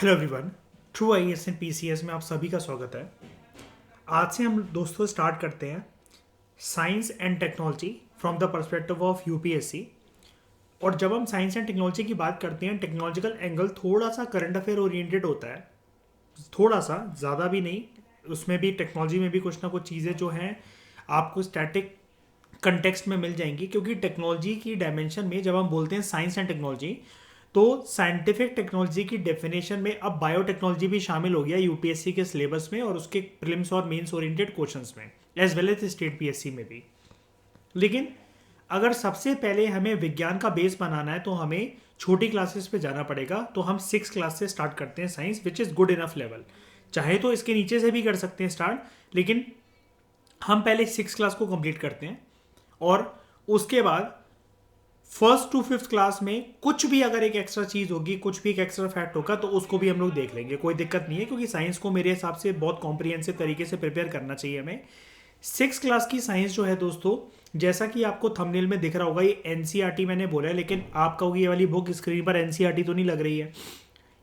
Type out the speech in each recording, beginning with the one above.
Hello everyone. True IAS and PCS में आप सभी का स्वागत है। आज से हम दोस्तों स्टार्ट करते हैं science and technology from the perspective of UPSC. और जब हम साइंस एंड टेक्नोलॉजी की बात करते हैं, टेक्नोलॉजिकल एंगल थोड़ा सा करंट अफेयर ओरिएंटेड होता है, थोड़ा सा, ज़्यादा भी नहीं। उसमें भी टेक्नोलॉजी में भी कुछ ना कुछ चीज़ें जो हैं आपको स्टैटिक कंटेक्स्ट में मिल जाएंगी, क्योंकि टेक्नोलॉजी की डायमेंशन में जब हम बोलते हैं साइंस एंड टेक्नोलॉजी, तो साइंटिफिक टेक्नोलॉजी की डेफिनेशन में अब बायोटेक्नोलॉजी भी शामिल हो गया यूपीएससी के सिलेबस में और उसके प्रीलिम्स और मेंस ओरिएंटेड क्वेश्चंस में, as well as state PSC में भी। लेकिन अगर सबसे पहले हमें विज्ञान का बेस बनाना है तो हमें छोटी क्लासेस पे जाना पड़ेगा। तो हम 6 क्लास से स्टार्ट करते हैं science, which is good enough level. चाहे तो इसके नीचे से भी कर सकते हैं स्टार्ट, लेकिन हम पहले 6 क्लास को कंप्लीट करते हैं और उसके बाद फर्स्ट टू फिफ्थ क्लास में कुछ भी अगर एक एक्स्ट्रा चीज़ होगी, कुछ भी एक एक्स्ट्रा फैक्ट होगा, तो उसको भी हम लोग देख लेंगे, कोई दिक्कत नहीं है। क्योंकि साइंस को मेरे हिसाब से बहुत कॉम्प्रिहेंसिव तरीके से प्रिपेयर करना चाहिए हमें। 6 क्लास की साइंस जो है दोस्तों, जैसा कि आपको थंबनेल में दिख रहा होगा, ये एनसीईआरटी मैंने बोला है, लेकिन आपका ये वाली बुक स्क्रीन पर एनसीईआरटी तो नहीं लग रही है।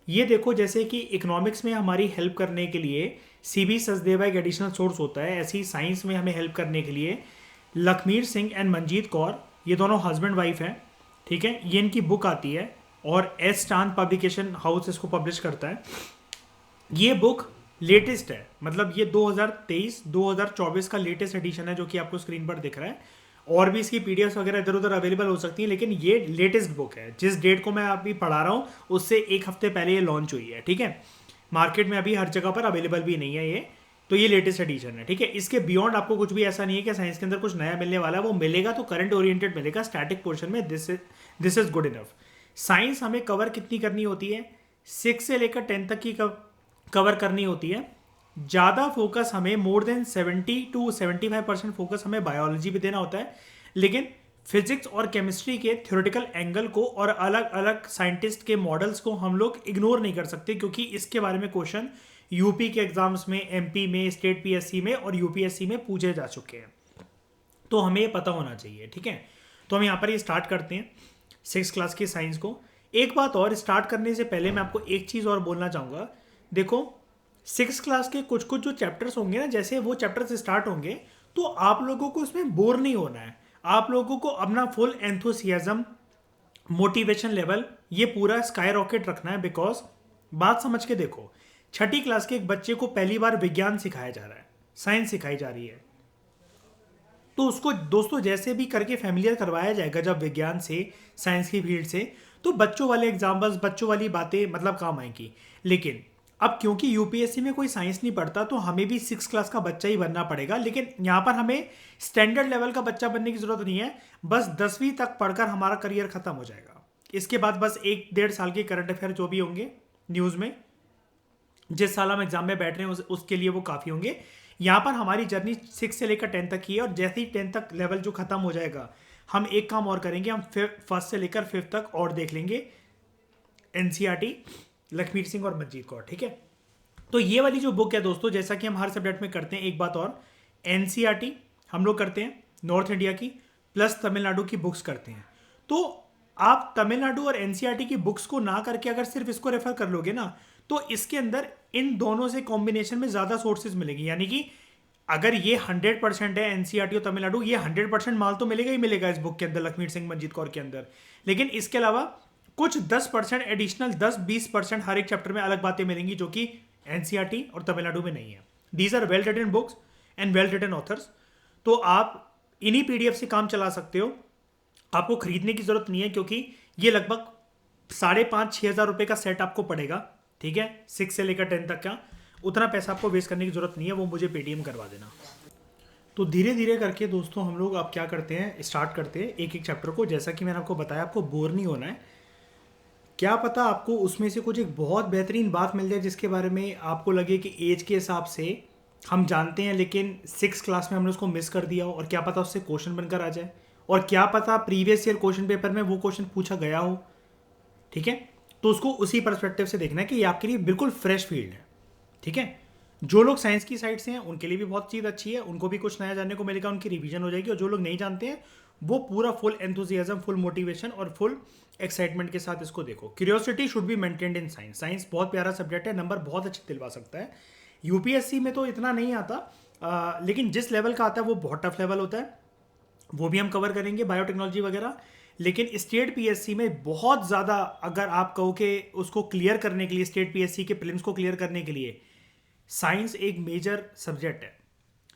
ये देखो, जैसे कि इकोनॉमिक्स में हमारी हेल्प करने के लिए सीबी सचदेवा एक एडिशनल सोर्स होता है, ऐसी साइंस में हमें हेल्प करने के लिए लखमीर सिंह एंड मंजीत कौर, ये दोनों हस्बैंड वाइफ हैं, ठीक है। ये इनकी बुक आती है और एस चांद पब्लिकेशन हाउस इसको पब्लिश करता है। ये बुक लेटेस्ट है, मतलब ये 2023-2024 का लेटेस्ट एडिशन है, जो कि आपको स्क्रीन पर दिख रहा है। और भी इसकी पीडीएफ वगैरह इधर उधर अवेलेबल हो सकती है, लेकिन ये लेटेस्ट बुक है। जिस डेट को मैं अभी पढ़ा रहा हूँ उससे एक हफ्ते पहले ये लॉन्च हुई है, ठीक है। मार्केट में अभी हर जगह पर अवेलेबल भी नहीं है ये, तो ये लेटेस्ट एडिशन है, ठीक है। इसके बियॉन्ड आपको कुछ भी ऐसा नहीं है कि साइंस के अंदर कुछ नया मिलने वाला है। वो मिलेगा तो करंट ओरिएंटेड मिलेगा, स्टैटिक पोर्शन में। This is good enough. Science हमें कवर कितनी करनी होती है? 6 से लेकर 10 तक की कवर करनी होती है। ज़्यादा फोकस हमें, मोर देन 70-75% फोकस हमें बायोलॉजी पे देना होता है, लेकिन फिजिक्स और केमिस्ट्री के थ्योरेटिकल एंगल को और अलग अलग साइंटिस्ट के मॉडल्स को हम लोग इग्नोर नहीं कर सकते, क्योंकि इसके बारे में क्वेश्चन यूपी के एग्जाम्स में, एमपी में, स्टेट पीएससी में और यूपीएससी में पूछे जा चुके हैं। तो हमें ये पता होना चाहिए, ठीक है। तो हम यहाँ पर ये स्टार्ट करते हैं 6 क्लास की साइंस को। एक बात और, स्टार्ट करने से पहले मैं आपको एक चीज़ और बोलना चाहूँगा। देखो, 6 क्लास के कुछ कुछ जो चैप्टर्स होंगे ना, जैसे वो चैप्टर्स स्टार्ट होंगे तो आप लोगों को उसमें बोर नहीं होना है। आप लोगों को अपना फुल एंथुसियाज्म, मोटिवेशन लेवल ये पूरा स्काई रॉकेट रखना है। बिकॉज बात समझ के देखो, 6ठी क्लास के एक बच्चे को पहली बार विज्ञान सिखाया जा रहा है, साइंस सिखाई जा रही है, तो उसको दोस्तों जैसे भी करके फैमिलियर करवाया जाएगा जब विज्ञान से, साइंस की फील्ड से, तो बच्चों वाले एग्जाम्पल्स, बच्चों वाली बातें मतलब काम आएंगी। लेकिन अब क्योंकि यूपीएससी में कोई साइंस नहीं पढ़ता, तो हमें भी 6 क्लास का बच्चा ही बनना पड़ेगा। लेकिन यहाँ पर हमें स्टैंडर्ड लेवल का बच्चा बनने की जरूरत नहीं है। बस 10वीं तक पढ़कर हमारा करियर खत्म हो जाएगा। इसके बाद बस 1-1.5 साल के करंट अफेयर जो भी होंगे न्यूज़ में, जिस साल हम एग्जाम में बैठ रहे हैं उसके लिए वो काफ़ी होंगे। यहाँ पर हमारी जर्नी 6 से लेकर 10 तक की है, और जैसे ही 10 तक लेवल जो खत्म हो जाएगा, हम एक काम और करेंगे, हम फर्स्ट से लेकर 5th तक और देख लेंगे एनसीईआरटी, लखमीर सिंह और मंजीत कौर, ठीक है। तो ये वाली जो बुक है दोस्तों, जैसा कि हम हर सब्जेक्ट में करते हैं, एक बात और, एनसीईआरटी हम लोग करते हैं नॉर्थ इंडिया की, प्लस तमिलनाडु की बुक्स करते हैं। तो आप तमिलनाडु और एनसीईआरटी की बुक्स को ना करके अगर सिर्फ इसको रेफर कर लोगे ना, तो इसके अंदर इन दोनों से कॉम्बिनेशन में ज़्यादा सोर्सेज मिलेगी। यानी कि अगर ये 100% है एनसीईआरटी और तमिलनाडु, ये 100% माल तो मिलेगा ही मिलेगा इस बुक के अंदर, लखमीर सिंह मंजीत कौर के अंदर। लेकिन इसके अलावा कुछ 10% एडिशनल, 10-20% हर एक चैप्टर में अलग बातें मिलेंगी, जो कि एनसीईआरटी और तमिलनाडु में नहीं है। These are well written books and well written authors. तो आप इन्हीं पीडीएफ से काम चला सकते हो, आपको खरीदने की जरूरत नहीं है, क्योंकि ये लगभग 5,500-6 हज़ार रुपये का सेट आपको पड़ेगा, ठीक है। 6 से लेकर 10 तक का उतना पैसा आपको वेस्ट करने की जरूरत नहीं है, वो मुझे पेटीएम करवा देना। तो धीरे धीरे करके दोस्तों हम लोग अब क्या करते हैं, स्टार्ट करते हैं एक एक चैप्टर को। जैसा कि मैंने आपको बताया, आपको बोर नहीं होना है। क्या पता आपको उसमें से कुछ एक बहुत बेहतरीन बात मिल जाए, जिसके बारे में आपको लगे कि एज के हिसाब से हम जानते हैं, लेकिन 6 क्लास में हमने उसको मिस कर दिया हो, और क्या पता उससे क्वेश्चन बनकर आ जाए, और क्या पता प्रीवियस ईयर क्वेश्चन पेपर में वो क्वेश्चन पूछा गया हो, ठीक है। तो उसको उसी पर्सपेक्टिव से देखना है कि ये आपके लिए बिल्कुल फ्रेश फील्ड है, ठीक है। जो लोग साइंस की साइड से हैं उनके लिए भी बहुत चीज़ अच्छी है, उनको भी कुछ नया जानने को मिलेगा, उनकी रिवीजन हो जाएगी। और जो लोग नहीं जानते हैं वो पूरा फुल एंथुजियाज्म, फुल मोटिवेशन और फुल एक्साइटमेंट के साथ इसको देखो। Curiosity should be maintained in science. Science बहुत प्यारा सब्जेक्ट है, नंबर बहुत अच्छे दिलवा सकता है। यूपीएससी में तो इतना नहीं आता, लेकिन जिस लेवल का आता है वो बहुत टफ लेवल होता है, वो भी हम कवर करेंगे, बायोटेक्नोलॉजी वगैरह। लेकिन स्टेट पीएससी में बहुत ज़्यादा, अगर आप कहो कि उसको क्लियर करने के लिए, स्टेट पीएससी के प्रीलिम्स को क्लियर करने के लिए साइंस एक मेजर सब्जेक्ट है।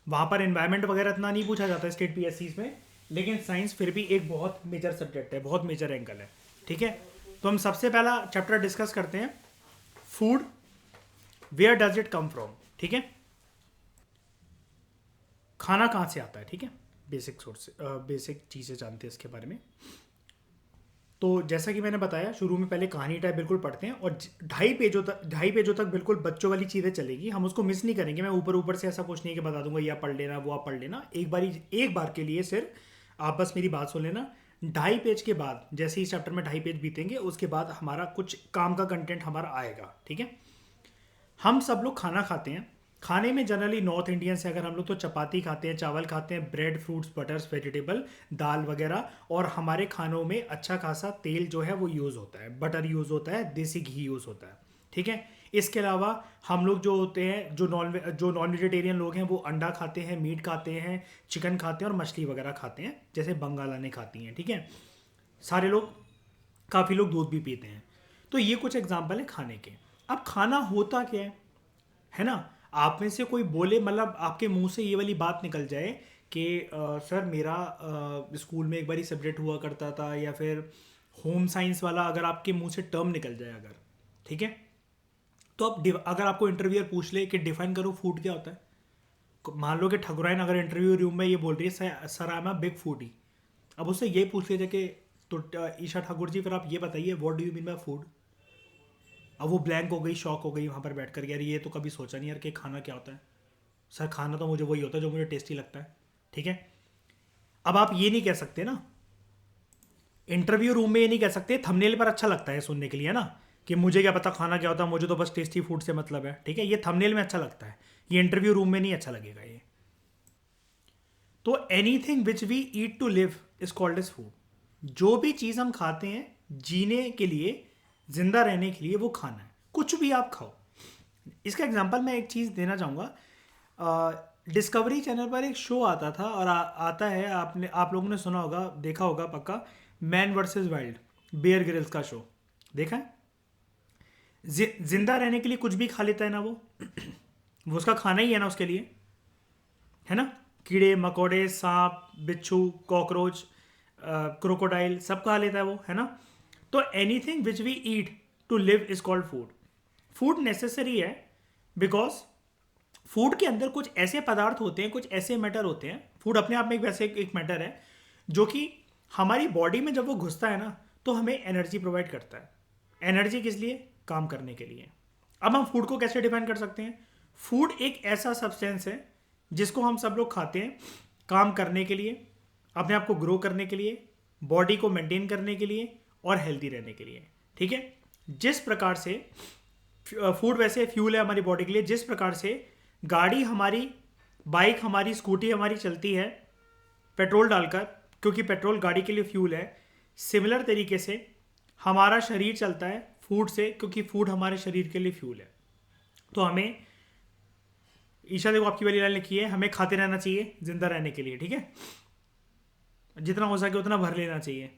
वहाँ पर एनवायरनमेंट वगैरह इतना नहीं पूछा जाता है स्टेट पीएससी में, लेकिन साइंस फिर भी एक बहुत मेजर सब्जेक्ट है, बहुत मेजर एंगल है। ठीक है, तो हम सबसे पहला चैप्टर डिस्कस करते हैं, food, where does it come from. ठीक है, खाना कहाँ से आता है। ठीक है, बेसिक सोर्स, बेसिक चीज़ें जानते हैं इसके बारे में। तो जैसा कि मैंने बताया शुरू में, पहले कहानी टाइप बिल्कुल पढ़ते हैं, और 2.5 पेजों तक बिल्कुल बच्चों वाली चीज़ें चलेगी, हम उसको मिस नहीं करेंगे। मैं ऊपर ऊपर से ऐसा कुछ नहीं है कि बता दूंगा ये आप पढ़ लेना, वो आप पढ़ लेना। एक बार के लिए सिर्फ आप बस मेरी बात सुन लेना। 2.5 पेज के बाद, जैसे ही चैप्टर में 2.5 पेज बीतेंगे, उसके बाद हमारा कुछ काम का कंटेंट हमारा आएगा। ठीक है, हम सब लोग खाना खाते हैं। खाने में जनरली नॉर्थ इंडियन से अगर हम लोग तो चपाती खाते हैं, चावल खाते हैं, ब्रेड, फ्रूट्स, बटर्स, वेजिटेबल, दाल वगैरह। और हमारे खानों में अच्छा खासा तेल जो है वो यूज़ होता है, बटर यूज़ होता है, देसी घी यूज़ होता है। ठीक है, इसके अलावा हम लोग जो होते हैं, जो नॉन वेजिटेरियन लोग हैं, वो अंडा खाते हैं, मीट खाते हैं, चिकन खाते हैं और मछली वगैरह खाते हैं, जैसे बंगालाने खाती हैं। ठीक है, सारे लोग, काफ़ी लोग दूध भी पीते हैं। तो ये कुछ एग्जाम्पल है खाने के। अब खाना होता क्या है ना। आप में से कोई बोले, मतलब आपके मुंह से ये वाली बात निकल जाए कि सर मेरा स्कूल में एक बार ही सब्जेक्ट हुआ करता था, या फिर होम साइंस वाला अगर आपके मुंह से टर्म निकल जाए अगर, ठीक है, तो अब अगर आपको इंटरव्यूअर पूछ ले कि डिफाइन करो फूड क्या होता है। मान लो कि ठकुराइन अगर इंटरव्यू रूम में ये बोल रही है sir I am a big foodie, अब उससे ये पूछ लीजिए कि तो ईशा ठाकुर जी फिर आप ये बताइए what do you mean by food. अब वो ब्लैंक हो गई, शॉक हो गई वहाँ पर बैठ कर, यार ये तो कभी सोचा नहीं यार कि खाना क्या होता है। सर खाना तो मुझे वही होता है जो मुझे टेस्टी लगता है। ठीक है, अब आप ये नहीं कह सकते ना, इंटरव्यू रूम में ये नहीं कह सकते, थंबनेल पर अच्छा लगता है सुनने के लिए ना, कि मुझे क्या पता खाना क्या होता है, मुझे तो बस टेस्टी फूड से मतलब है। ठीक है, ये थंबनेल में अच्छा लगता है, ये इंटरव्यू रूम में नहीं अच्छा लगेगा ये। तो anything which we eat to live is called as food. जो भी चीज़ हम खाते हैं जीने के लिए, जिंदा रहने के लिए, वो खाना है। कुछ भी आप खाओ। इसका एग्जांपल मैं एक चीज़ देना चाहूँगा। डिस्कवरी चैनल पर एक शो आता था और आता है, आप लोगों ने सुना होगा, देखा होगा पक्का, man versus wild, Bear Grylls का शो देखा है। जिंदा रहने के लिए कुछ भी खा लेता है ना वो उसका खाना ही है ना उसके लिए, है ना। कीड़े मकोड़े, सांप, बिच्छू, कॉकरोच, क्रोकोडाइल सब खा लेता है वो, है ना। तो anything which we eat to live is called food. Food necessary है बिकॉज फूड के अंदर कुछ ऐसे पदार्थ होते हैं, कुछ ऐसे मैटर होते हैं। फूड अपने आप में एक वैसे एक मैटर है जो कि हमारी बॉडी में जब वो घुसता है ना, तो हमें एनर्जी प्रोवाइड करता है। एनर्जी किस लिए? काम करने के लिए। अब हम फूड को कैसे डिफाइन कर सकते हैं? फूड एक ऐसा सब्सटेंस है जिसको हम सब लोग खाते हैं काम करने के लिए, अपने आप को ग्रो करने के लिए, बॉडी को मेंटेन करने के लिए और हेल्दी रहने के लिए। ठीक है, जिस प्रकार से फूड वैसे फ्यूल है हमारी बॉडी के लिए, जिस प्रकार से गाड़ी हमारी, बाइक हमारी, स्कूटी हमारी चलती है पेट्रोल डालकर, क्योंकि पेट्रोल गाड़ी के लिए फ्यूल है, सिमिलर तरीके से हमारा शरीर चलता है फूड से, क्योंकि फूड हमारे शरीर के लिए फ्यूल है। तो हमें, ईशा देखो आपकी वाली लाइन लिखी है, हमें खाते रहना चाहिए जिंदा रहने के लिए। ठीक है, जितना हो सके उतना भर लेना चाहिए।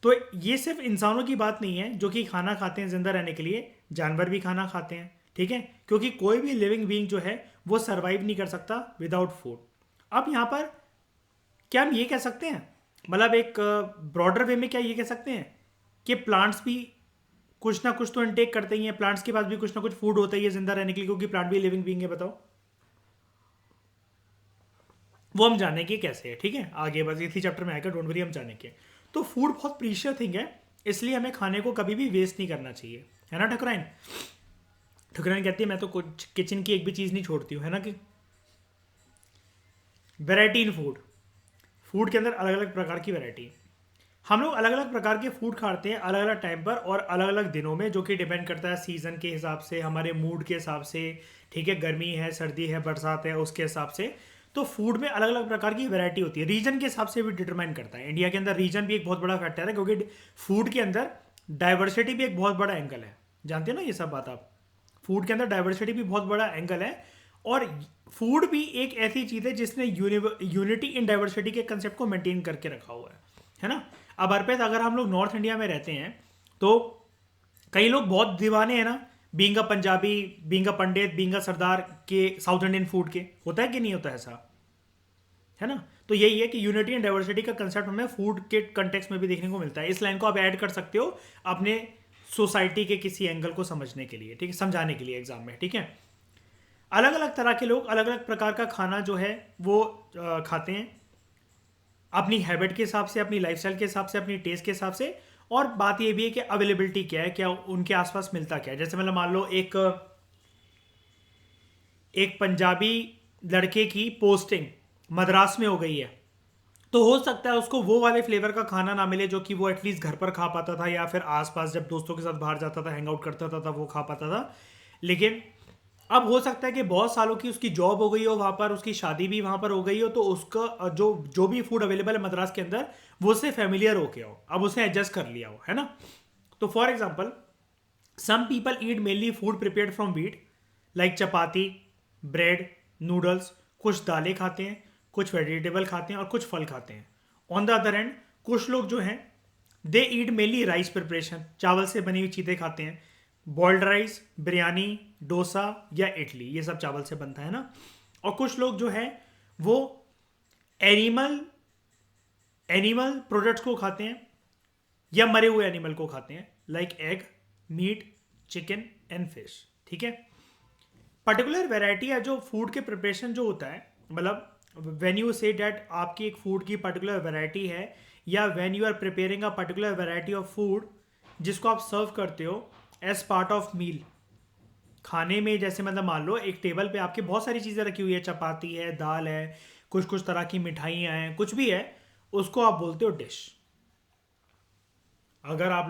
तो ये सिर्फ इंसानों की बात नहीं है जो कि खाना खाते हैं जिंदा रहने के लिए, जानवर भी खाना खाते हैं। ठीक है, क्योंकि कोई भी लिविंग बीइंग जो है वो सरवाइव नहीं कर सकता विदाउट फूड। अब यहाँ पर क्या हम ये कह सकते हैं, मतलब एक ब्रॉडर वे में क्या ये कह सकते हैं कि प्लांट्स भी कुछ ना कुछ तो इनटेक करते ही हैं, प्लांट्स के पास भी कुछ ना कुछ फूड होता ही है जिंदा रहने के लिए, क्योंकि प्लांट भी लिविंग बीइंग है। बताओ, वो हम जानेंगे कैसे है। ठीक है, आगे बस इसी चैप्टर में आएगा, डोंट वरी, हम जानेंगे। तो फूड बहुत प्रीशियस थिंग है, इसलिए हमें खाने को कभी भी वेस्ट नहीं करना चाहिए, है ना। ठकुराइन ठकुराइन कहती है मैं तो कुछ किचन की एक भी चीज़ नहीं छोड़ती हूँ, है ना। कि वैरायटी इन फूड, फूड के अंदर अलग अलग प्रकार की वैरायटी। हम लोग अलग अलग प्रकार के फूड खाते हैं अलग अलग टाइम पर और अलग अलग दिनों में, जो कि डिपेंड करता है सीज़न के हिसाब से, हमारे मूड के हिसाब से। ठीक है, गर्मी है, सर्दी है, बरसात है, उसके हिसाब से। तो फूड में अलग अलग प्रकार की वैरायटी होती है, रीजन के हिसाब से भी डिटरमाइन करता है। इंडिया के अंदर रीजन भी एक बहुत बड़ा फैक्टर है, क्योंकि फूड के अंदर डाइवर्सिटी भी एक बहुत बड़ा एंगल है। जानते हैं ना ये सब बात आप? फूड के अंदर डाइवर्सिटी भी बहुत बड़ा एंगल है, और फूड भी एक ऐसी चीज़ है जिसने यूनिटी इन डाइवर्सिटी के कंसेप्ट को मेंटेन करके रखा हुआ है ना। अब अर्पित, अगर हम लोग नॉर्थ इंडिया में रहते हैं तो कई लोग बहुत दीवाने हैं ना, being a Punjabi, being a pandit, being a Sardar के साउथ इंडियन फूड के। होता है कि नहीं होता ऐसा, है ना? तो यही है कि यूनिटी एंड डाइवर्सिटी का कंसेप्ट हमें फूड के कंटेक्स्ट में भी देखने को मिलता है। इस लाइन को आप ऐड कर सकते हो अपने सोसाइटी के किसी एंगल को समझने के लिए, ठीक है, समझाने के लिए एग्जाम में, ठीक है। अलग अलग तरह के लोग अलग अलग प्रकार का खाना जो है वो खाते हैं, अपनी हैबिट के हिसाब से, अपनी लाइफस्टाइल के हिसाब से, अपनी टेस्ट के हिसाब से। और बात ये भी है कि अवेलेबिलिटी क्या है, क्या उनके आसपास मिलता क्या है। जैसे मतलब मान लो एक पंजाबी लड़के की पोस्टिंग मद्रास में हो गई है, तो हो सकता है उसको वो वाले फ्लेवर का खाना ना मिले जो कि वो एटलीस्ट घर पर खा पाता था, या फिर आसपास जब दोस्तों के साथ बाहर जाता था, हैंग आउट करता था, तब वो खा पाता था। लेकिन अब हो सकता है कि बहुत सालों की उसकी जॉब हो गई हो वहाँ पर, उसकी शादी भी वहाँ पर हो गई हो, तो उसका जो जो भी फूड अवेलेबल है मद्रास के अंदर, वो उससे फेमिलियर हो गया हो, अब उसने एडजस्ट कर लिया हो, है ना। तो for example, some people eat mainly food prepared from wheat, like chapati, bread, noodles. कुछ दालें खाते हैं, कुछ वेजिटेबल खाते हैं और कुछ फल खाते हैं। ऑन द अदर एंड कुछ लोग जो हैं दे ईट मेनली राइस प्रिपरेशन, चावल से बनी हुई चीज़ें खाते हैं। बॉइल्ड राइस, बिरयानी, डोसा या इडली, ये सब चावल से बनता है ना। और कुछ लोग जो है वो एनिमल एनिमल प्रोडक्ट्स को खाते हैं, या मरे हुए एनिमल को खाते हैं, like egg, meat, chicken and fish, ठीक है। पर्टिकुलर वेराइटी है जो फूड के प्रिपरेशन जो होता है, मतलब व्हेन यू से डैट आपकी एक फूड की पर्टिकुलर वेराइटी है, या when you are preparing a particular variety of food जिसको आप सर्व करते हो एज पार्ट ऑफ मील, खाने में। जैसे मतलब मान लो एक टेबल पे आपकी बहुत सारी चीज़ें रखी हुई है, चपाती है, दाल है, कुछ कुछ तरह की मिठाइयाँ हैं, कुछ भी है, उसको आप बोलते हो डिश। अगर आप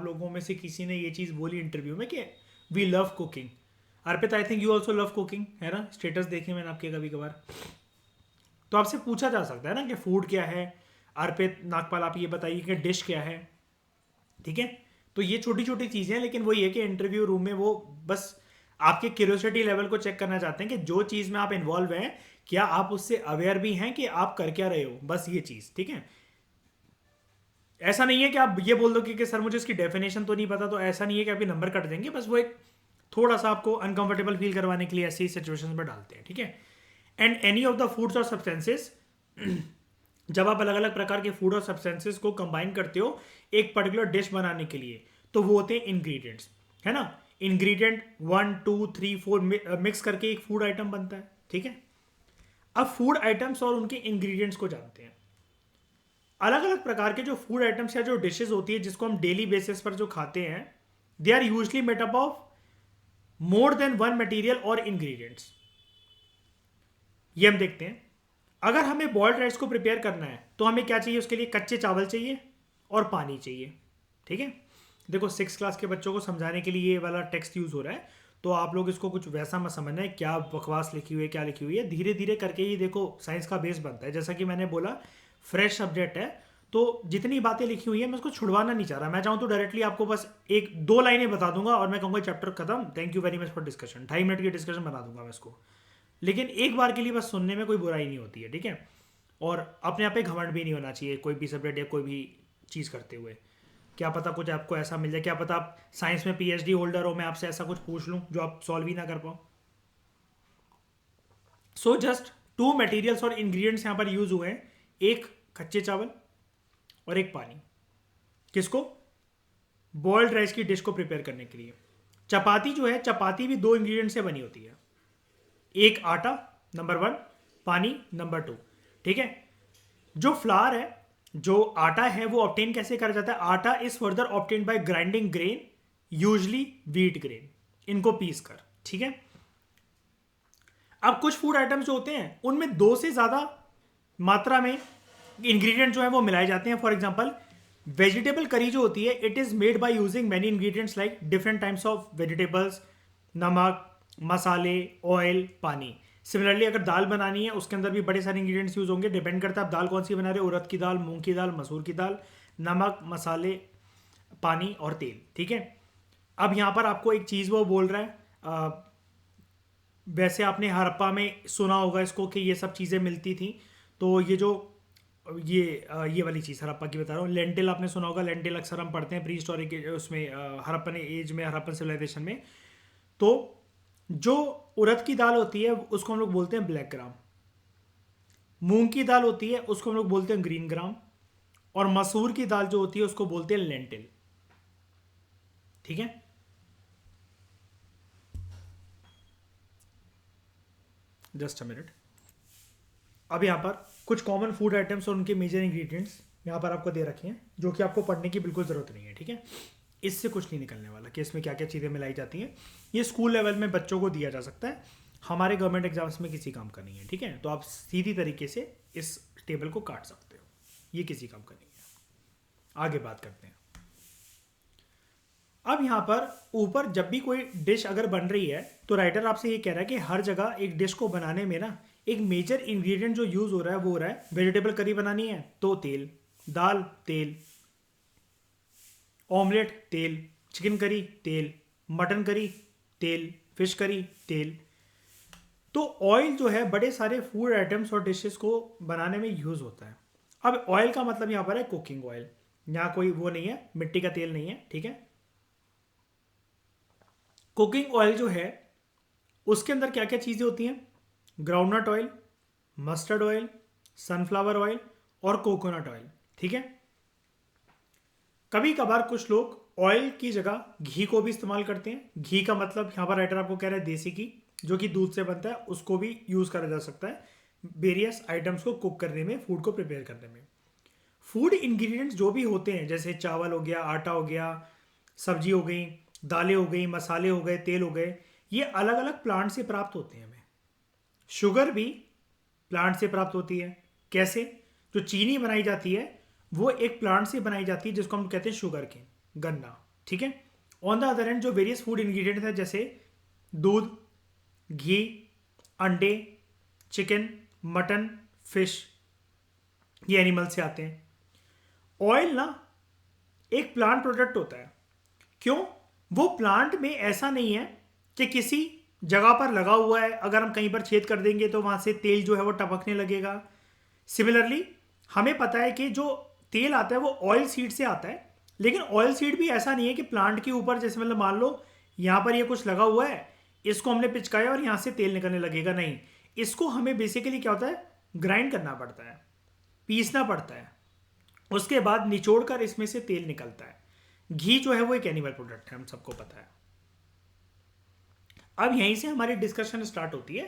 लोगों में से किसी ने ये चीज़ बोली इंटरव्यू में कि we love cooking, Arpit I think you also love cooking, है ना, स्टेटस देखे मैंने आपके कभी कभार, तो आपसे पूछा जा सकता है ना कि फूड क्या है। अर्पित नागपाल, आप ये बताइए कि डिश क्या है, ठीक है। तो ये छोटी छोटी चीज़ें हैं, लेकिन वही है कि इंटरव्यू रूम में वो बस आपके क्यूरियोसिटी लेवल को चेक करना चाहते हैं कि जो चीज़ में आप इन्वॉल्व हैं, क्या आप उससे अवेयर भी हैं कि आप कर क्या रहे हो, बस ये चीज़, ठीक है। ऐसा नहीं है कि आप ये बोल दो कि सर मुझे इसकी डेफिनेशन तो नहीं पता, तो ऐसा नहीं है कि आपके नंबर कट देंगे, बस वो एक थोड़ा सा आपको अनकंफर्टेबल फील करवाने के लिए ऐसी सिचुएशन में डालते हैं, ठीक है। And any of the foods और सब्सटेंसेस, जब आप अलग अलग प्रकार के फूड और सब्सटेंसेस को कंबाइन करते हो एक पर्टिकुलर डिश बनाने के लिए, तो वो होते हैं इंग्रेडिएंट्स, है ना। इंग्रेडिएंट 1 2 3 4 मिक्स करके एक फूड आइटम बनता है, ठीक है। अब फूड आइटम्स और उनके इंग्रेडिएंट्स को जानते हैं। अलग अलग प्रकार के जो फूड आइटम्स या जो डिशेस होती है जिसको हम डेली बेसिस पर जो खाते हैं, they are usually made up of more than one material और इंग्रेडिएंट्स। ये हम देखते हैं। अगर हमें बॉइल्ड राइस को प्रिपेयर करना है तो हमें क्या चाहिए, उसके लिए कच्चे चावल चाहिए और पानी चाहिए, ठीक है। देखो 6 क्लास के बच्चों को समझाने के लिए ये वाला टेक्स्ट यूज हो रहा है, तो आप लोग इसको कुछ वैसा मत समझना है क्या बकवास लिखी हुई है, क्या लिखी हुई है। धीरे धीरे करके ही देखो साइंस का बेस बनता है। जैसा कि मैंने बोला फ्रेश सब्जेक्ट है, तो जितनी बातें लिखी हुई है मैं उसको छुड़वाना नहीं चाह रहा। मैं चाहूँ तो डायरेक्टली आपको बस 1-2 लाइनें बता दूंगा और मैं कहूँगा चैप्टर खत्म, thank you very much for discussion. 2.5 minute की डिस्कशन बना दूंगा मैं इसको, लेकिन एक बार के लिए बस सुनने में कोई बुराई नहीं होती है, ठीक है। और अपने आप पे घमंड भी नहीं होना चाहिए कोई भी सब्जेक्ट या कोई भी चीज़ करते हुए। क्या पता कुछ आपको ऐसा मिल जाए, क्या पता आप साइंस में पीएचडी होल्डर हो, मैं आपसे ऐसा कुछ पूछ लूँ जो आप सॉल्व ही ना कर पाओ। सो जस्ट 2 मटेरियल्स और इंग्रेडिएंट्स यहाँ पर यूज हुए हैं, एक कच्चे चावल और एक पानी। किसको? बॉइल्ड राइस की डिश को प्रिपेयर करने के लिए। चपाती जो है, चपाती भी 2 इंग्रेडिएंट से बनी होती है, एक आटा नंबर 1, पानी नंबर 2, ठीक है। जो फ्लावर है, जो आटा है, वो ऑब्टेन कैसे करा जाता है? आटा is further obtain bye grinding grain, usually wheat grain, इनको पीस कर, ठीक है। अब कुछ फूड आइटम्स जो होते हैं उनमें 2 से ज्यादा मात्रा में इंग्रेडिएंट जो है वो मिलाए जाते हैं। फॉर एग्जांपल वेजिटेबल करी जो होती है, it is made by using many ingredients like different types of vegetables, नमक, मसाले, ऑयल, पानी। सिमिलरली अगर दाल बनानी है उसके अंदर भी बड़े सारे इंग्रेडिएंट्स यूज होंगे, डिपेंड करता है आप दाल कौन सी बना रहे हो, उड़द की दाल, मूंग की दाल, मसूर की दाल, नमक, मसाले, पानी और तेल, ठीक है। अब यहाँ पर आपको एक चीज़ वो बोल रहा है, वैसे आपने हड़प्पा में सुना होगा इसको कि ये सब चीज़ें मिलती थी। तो ये जो ये वाली चीज़ हड़प्पा की बता रहा हूँ, लेंटिल आपने सुना होगा, लेंटिल अक्सर हम पढ़ते हैं प्री हिस्टोरिक उसमें, हड़प्पन एज में, हड़प्पन सिविलाइजेशन में। तो जो उड़द की दाल होती है उसको हम लोग बोलते हैं ब्लैक ग्राम, मूंग की दाल होती है उसको हम लोग बोलते हैं ग्रीन ग्राम, और मसूर की दाल जो होती है उसको बोलते हैं लेंटिल, ठीक है। Just a minute. अब यहाँ पर कुछ कॉमन फूड आइटम्स और उनके मेजर इंग्रेडिएंट्स यहाँ पर आपको दे रखे हैं, जो कि आपको पढ़ने की बिल्कुल ज़रूरत नहीं है, ठीक है। इससे कुछ नहीं निकलने वाला कि इसमें क्या क्या चीज़ें मिलाई जाती हैं। ये स्कूल लेवल में बच्चों को दिया जा सकता है, हमारे गवर्नमेंट एग्जाम्स में किसी काम का नहीं है, ठीक है। तो आप सीधी तरीके से इस टेबल को काट सकते हो, ये किसी काम का नहीं है। आगे बात करते हैं। अब यहाँ पर ऊपर जब भी कोई डिश अगर बन रही है तो राइटर आपसे ये कह रहा है कि हर जगह एक डिश को बनाने में ना एक मेजर इंग्रेडिएंट जो यूज हो रहा है वो हो रहा है, वेजिटेबल करी बनानी है तो तेल, दाल तेल, ऑमलेट तेल, चिकन करी तेल, मटन करी तेल, फिश करी तेल। तो ऑयल जो है बड़े सारे फूड आइटम्स और डिशेस को बनाने में यूज होता है। अब ऑयल का मतलब यहाँ पर है कुकिंग ऑयल, यहाँ कोई वो नहीं है, मिट्टी का तेल नहीं है, ठीक है। कुकिंग ऑयल जो है उसके अंदर क्या क्या चीज़ें होती हैं, groundnut oil, mustard oil, sunflower oil और कोकोनट ऑयल, ठीक है। कभी कभार कुछ लोग ऑयल की जगह घी को भी इस्तेमाल करते हैं। घी का मतलब यहाँ पर राइटर आपको कह रहा है देसी घी, जो कि दूध से बनता है, उसको भी यूज़ करा जा सकता है वेरियस आइटम्स को कुक करने में, फूड को प्रिपेयर करने में। फूड इंग्रेडिएंट्स जो भी होते हैं जैसे चावल हो गया, आटा हो गया, सब्जी हो गई, दालें हो गई, मसाले हो गए, तेल हो गए, ये अलग अलग प्लांट से प्राप्त होते हैं हमें। शुगर भी प्लांट से प्राप्त होती है। कैसे? जो चीनी बनाई जाती है वो एक प्लांट से बनाई जाती है जिसको हम कहते हैं शुगर केन, गन्ना, ठीक है। ऑन द अदर एंड जो वेरियस फूड इंग्रेडिएंट्स है जैसे दूध, घी, अंडे, चिकन, मटन, फिश, ये एनिमल से आते हैं। ऑयल ना एक प्लांट प्रोडक्ट होता है। क्यों? वो प्लांट में ऐसा नहीं है कि किसी जगह पर लगा हुआ है, अगर हम कहीं पर छेद कर देंगे तो वहां से तेल जो है वो टपकने लगेगा। सिमिलरली हमें पता है कि जो तेल आता है वो ऑयल सीड से आता है, लेकिन ऑयल सीड भी ऐसा नहीं है कि प्लांट के ऊपर, जैसे मतलब मान लो यहाँ पर ये कुछ लगा हुआ है, इसको हमने पिचकाया और यहाँ से तेल निकलने लगेगा, नहीं। इसको हमें बेसिकली क्या होता है, ग्राइंड करना पड़ता है, पीसना पड़ता है, उसके बाद निचोड़ कर इसमें से तेल निकलता है। घी जो है वो एक एनिमल प्रोडक्ट है, हम सबको पता है। अब यहीं से हमारी डिस्कशन स्टार्ट होती है,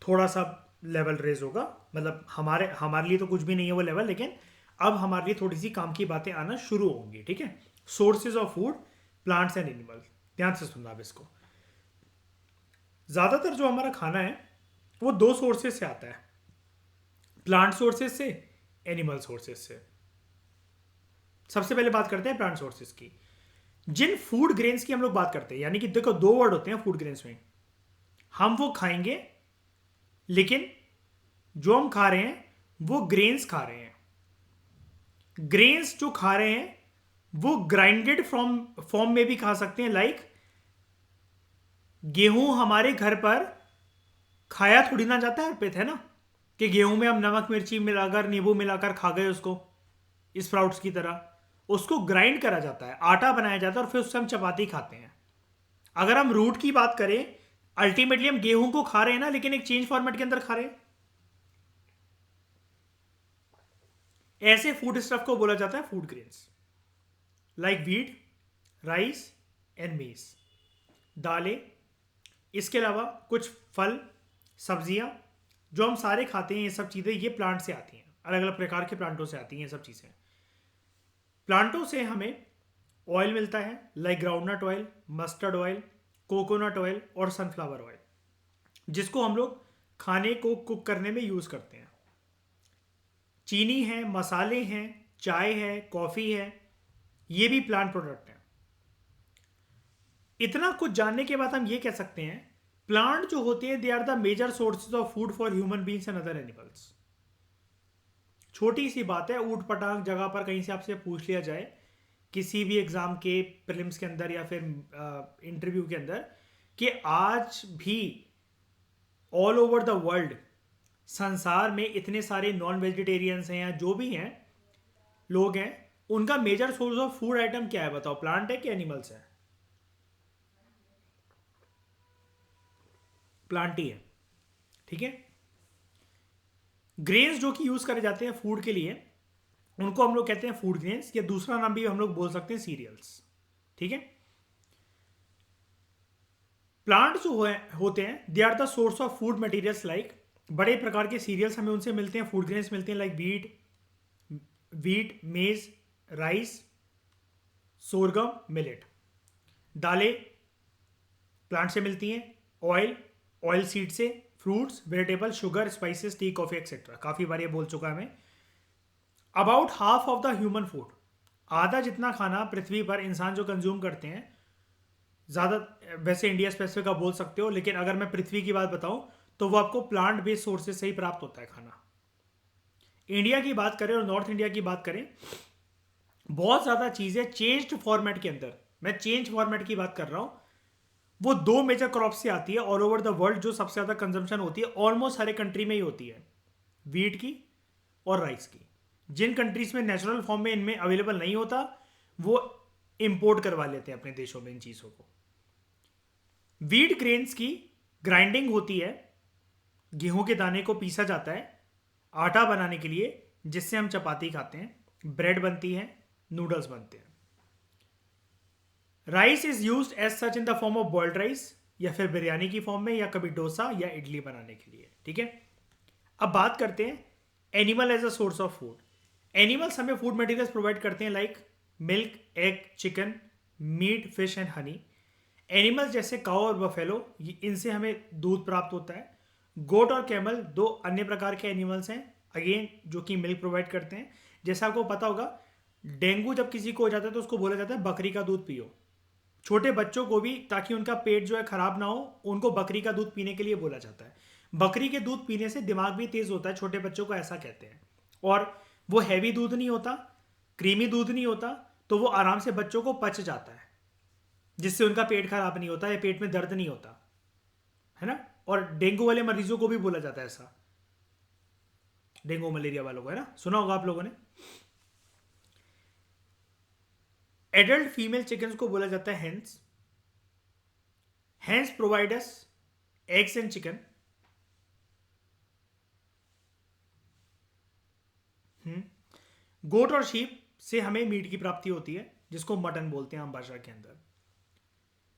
थोड़ा सा लेवल रेज होगा, मतलब हमारे लिए तो कुछ भी नहीं है वो लेवल, लेकिन अब हमारे लिए थोड़ी सी काम की बातें आना शुरू होंगी, ठीक है। Sources of food, plants and animals, ध्यान से सुनना अब इसको। ज्यादातर जो हमारा खाना है वो दो सोर्सेज से आता है, प्लांट सोर्सेज से, एनिमल सोर्सेज से। सबसे पहले बात करते हैं प्लांट सोर्सेज की। जिन फूड ग्रेन्स की हम लोग बात करते हैं, यानी कि देखो दो वर्ड होते हैं फूड ग्रेन्स में, हम वो खाएंगे, लेकिन जो हम खा रहे हैं वो ग्रेन्स खा रहे हैं। ग्रेन्स जो खा रहे हैं वो ग्राइंडेड फॉर्म में भी खा सकते हैं, लाइक गेहूं हमारे घर पर खाया थोड़ी ना जाता है, अर्पित है ना, कि गेहूं में हम नमक मिर्ची मिलाकर, नींबू मिलाकर खा गए उसको, स्प्राउट्स की तरह। उसको ग्राइंड करा जाता है, आटा बनाया जाता है और फिर उससे हम चपाती खाते हैं। अगर हम रूट की बात करें, अल्टीमेटली हम गेहूं को खा रहे हैं ना, लेकिन एक चेंज फॉर्मेट के अंदर खा रहे हैं। ऐसे फूड स्टफ को बोला जाता है food grains, like wheat, rice and मेज, दालें। इसके अलावा कुछ फल, सब्जियां जो हम सारे खाते हैं, ये सब चीज़ें ये प्लांट से आती हैं, अलग अलग प्रकार के प्लांटों से आती हैं ये सब चीज़ें। प्लांटों से हमें ऑयल मिलता है, like groundnut oil, mustard oil, coconut oil और सनफ्लावर ऑयल, जिसको हम लोग खाने को कुक करने में यूज़ करते हैं। चीनी है, मसाले हैं, चाय है, कॉफ़ी है, ये भी प्लांट प्रोडक्ट है। इतना कुछ जानने के बाद हम ये कह सकते हैं प्लांट जो होते हैं they are the major sources of food for human beings and other animals. छोटी सी बात है, ऊट पटांग जगह पर कहीं से आपसे पूछ लिया जाए किसी भी एग्जाम के प्रीलिम्स के अंदर या फिर इंटरव्यू के अंदर कि आज भी ऑल ओवर द वर्ल्ड संसार में इतने सारे नॉन वेजिटेरियंस हैं या जो भी हैं लोग हैं, उनका major source of food item क्या है बताओ? प्लांट है कि एनिमल्स है? प्लांट ही है। ठीक है। ग्रेन्स जो कि यूज करे जाते हैं फूड के लिए उनको हम लोग कहते हैं फूड ग्रेन्स, या दूसरा नाम भी हम लोग बोल सकते हैं सीरियल्स। ठीक है। प्लांट जो होते हैं they are the source of food materials like, बड़े प्रकार के सीरियल्स हमें उनसे मिलते हैं, फूड ग्रेन्स मिलते हैं like wheat maize, rice, sorghum, millet. दालें प्लांट से मिलती हैं, ऑयल सीड से, fruits, vegetable, sugar, spices, tea, coffee etcetera. काफ़ी बार ये बोल चुका है मैं। About half of the human food, आधा जितना खाना पृथ्वी पर इंसान जो कंज्यूम करते हैं, ज़्यादा वैसे इंडिया स्पेसिफिक आप बोल सकते हो, लेकिन अगर मैं पृथ्वी की बात बताऊं तो वो आपको प्लांट बेस्ड सोर्सेज से ही प्राप्त होता है खाना। इंडिया की बात करें और नॉर्थ इंडिया की बात करें, बहुत ज़्यादा चीज़ें चेंज्ड फॉर्मेट के अंदर, मैं चेंज फॉर्मेट की बात कर रहा हूं, वो दो मेजर क्रॉप से आती है ऑल ओवर द वर्ल्ड, जो सबसे ज़्यादा कंजम्पशन होती है ऑलमोस्ट सारे कंट्री में ही होती है, वीट की और राइस की। जिन कंट्रीज में नेचुरल फॉर्म में इनमें अवेलेबल नहीं होता वो इंपोर्ट करवा लेते हैं अपने देशों में इन चीज़ों को। वीट ग्रेन्स की ग्राइंडिंग होती है, गेहूं के दाने को पीसा जाता है आटा बनाने के लिए, जिससे हम चपाती खाते हैं, ब्रेड बनती है, नूडल्स बनते हैं। Rice is use as such in the form of boiled rice, या फिर बिरयानी की फॉर्म में, या कभी डोसा या इडली बनाने के लिए। ठीक है। अब बात करते हैं animal as a source of food. Animals हमें फूड मटेरियल्स प्रोवाइड करते हैं like milk, egg, chicken, meat, fish and honey. Animals जैसे काऊ और बफेलो, इनसे हमें दूध प्राप्त होता है। गोट और कैमल दो अन्य प्रकार के एनिमल्स हैं, अगेन जो कि मिल्क प्रोवाइड करते हैं। जैसा आपको पता होगा, डेंगू जब किसी को हो जाता है तो उसको बोला जाता है बकरी का दूध पियो। छोटे बच्चों को भी, ताकि उनका पेट जो है खराब ना हो, उनको बकरी का दूध पीने के लिए बोला जाता है। बकरी के दूध पीने से दिमाग भी तेज होता है, छोटे बच्चों को ऐसा कहते हैं। और वो हैवी दूध नहीं होता, क्रीमी दूध नहीं होता, तो वो आराम से बच्चों को पच जाता है, जिससे उनका पेट खराब नहीं होता या पेट में दर्द नहीं होता है ना। और डेंगू वाले मरीजों को भी बोला जाता है ऐसा, डेंगू मलेरिया वालों को, है ना, सुना होगा आप लोगों ने। एडल्ट फीमेल चिकन्स को बोला जाता है hens. Hens provide us eggs and chicken. Goat और शीप से हमें मीट की प्राप्ति होती है, जिसको मटन बोलते हैं आम भाषा के अंदर।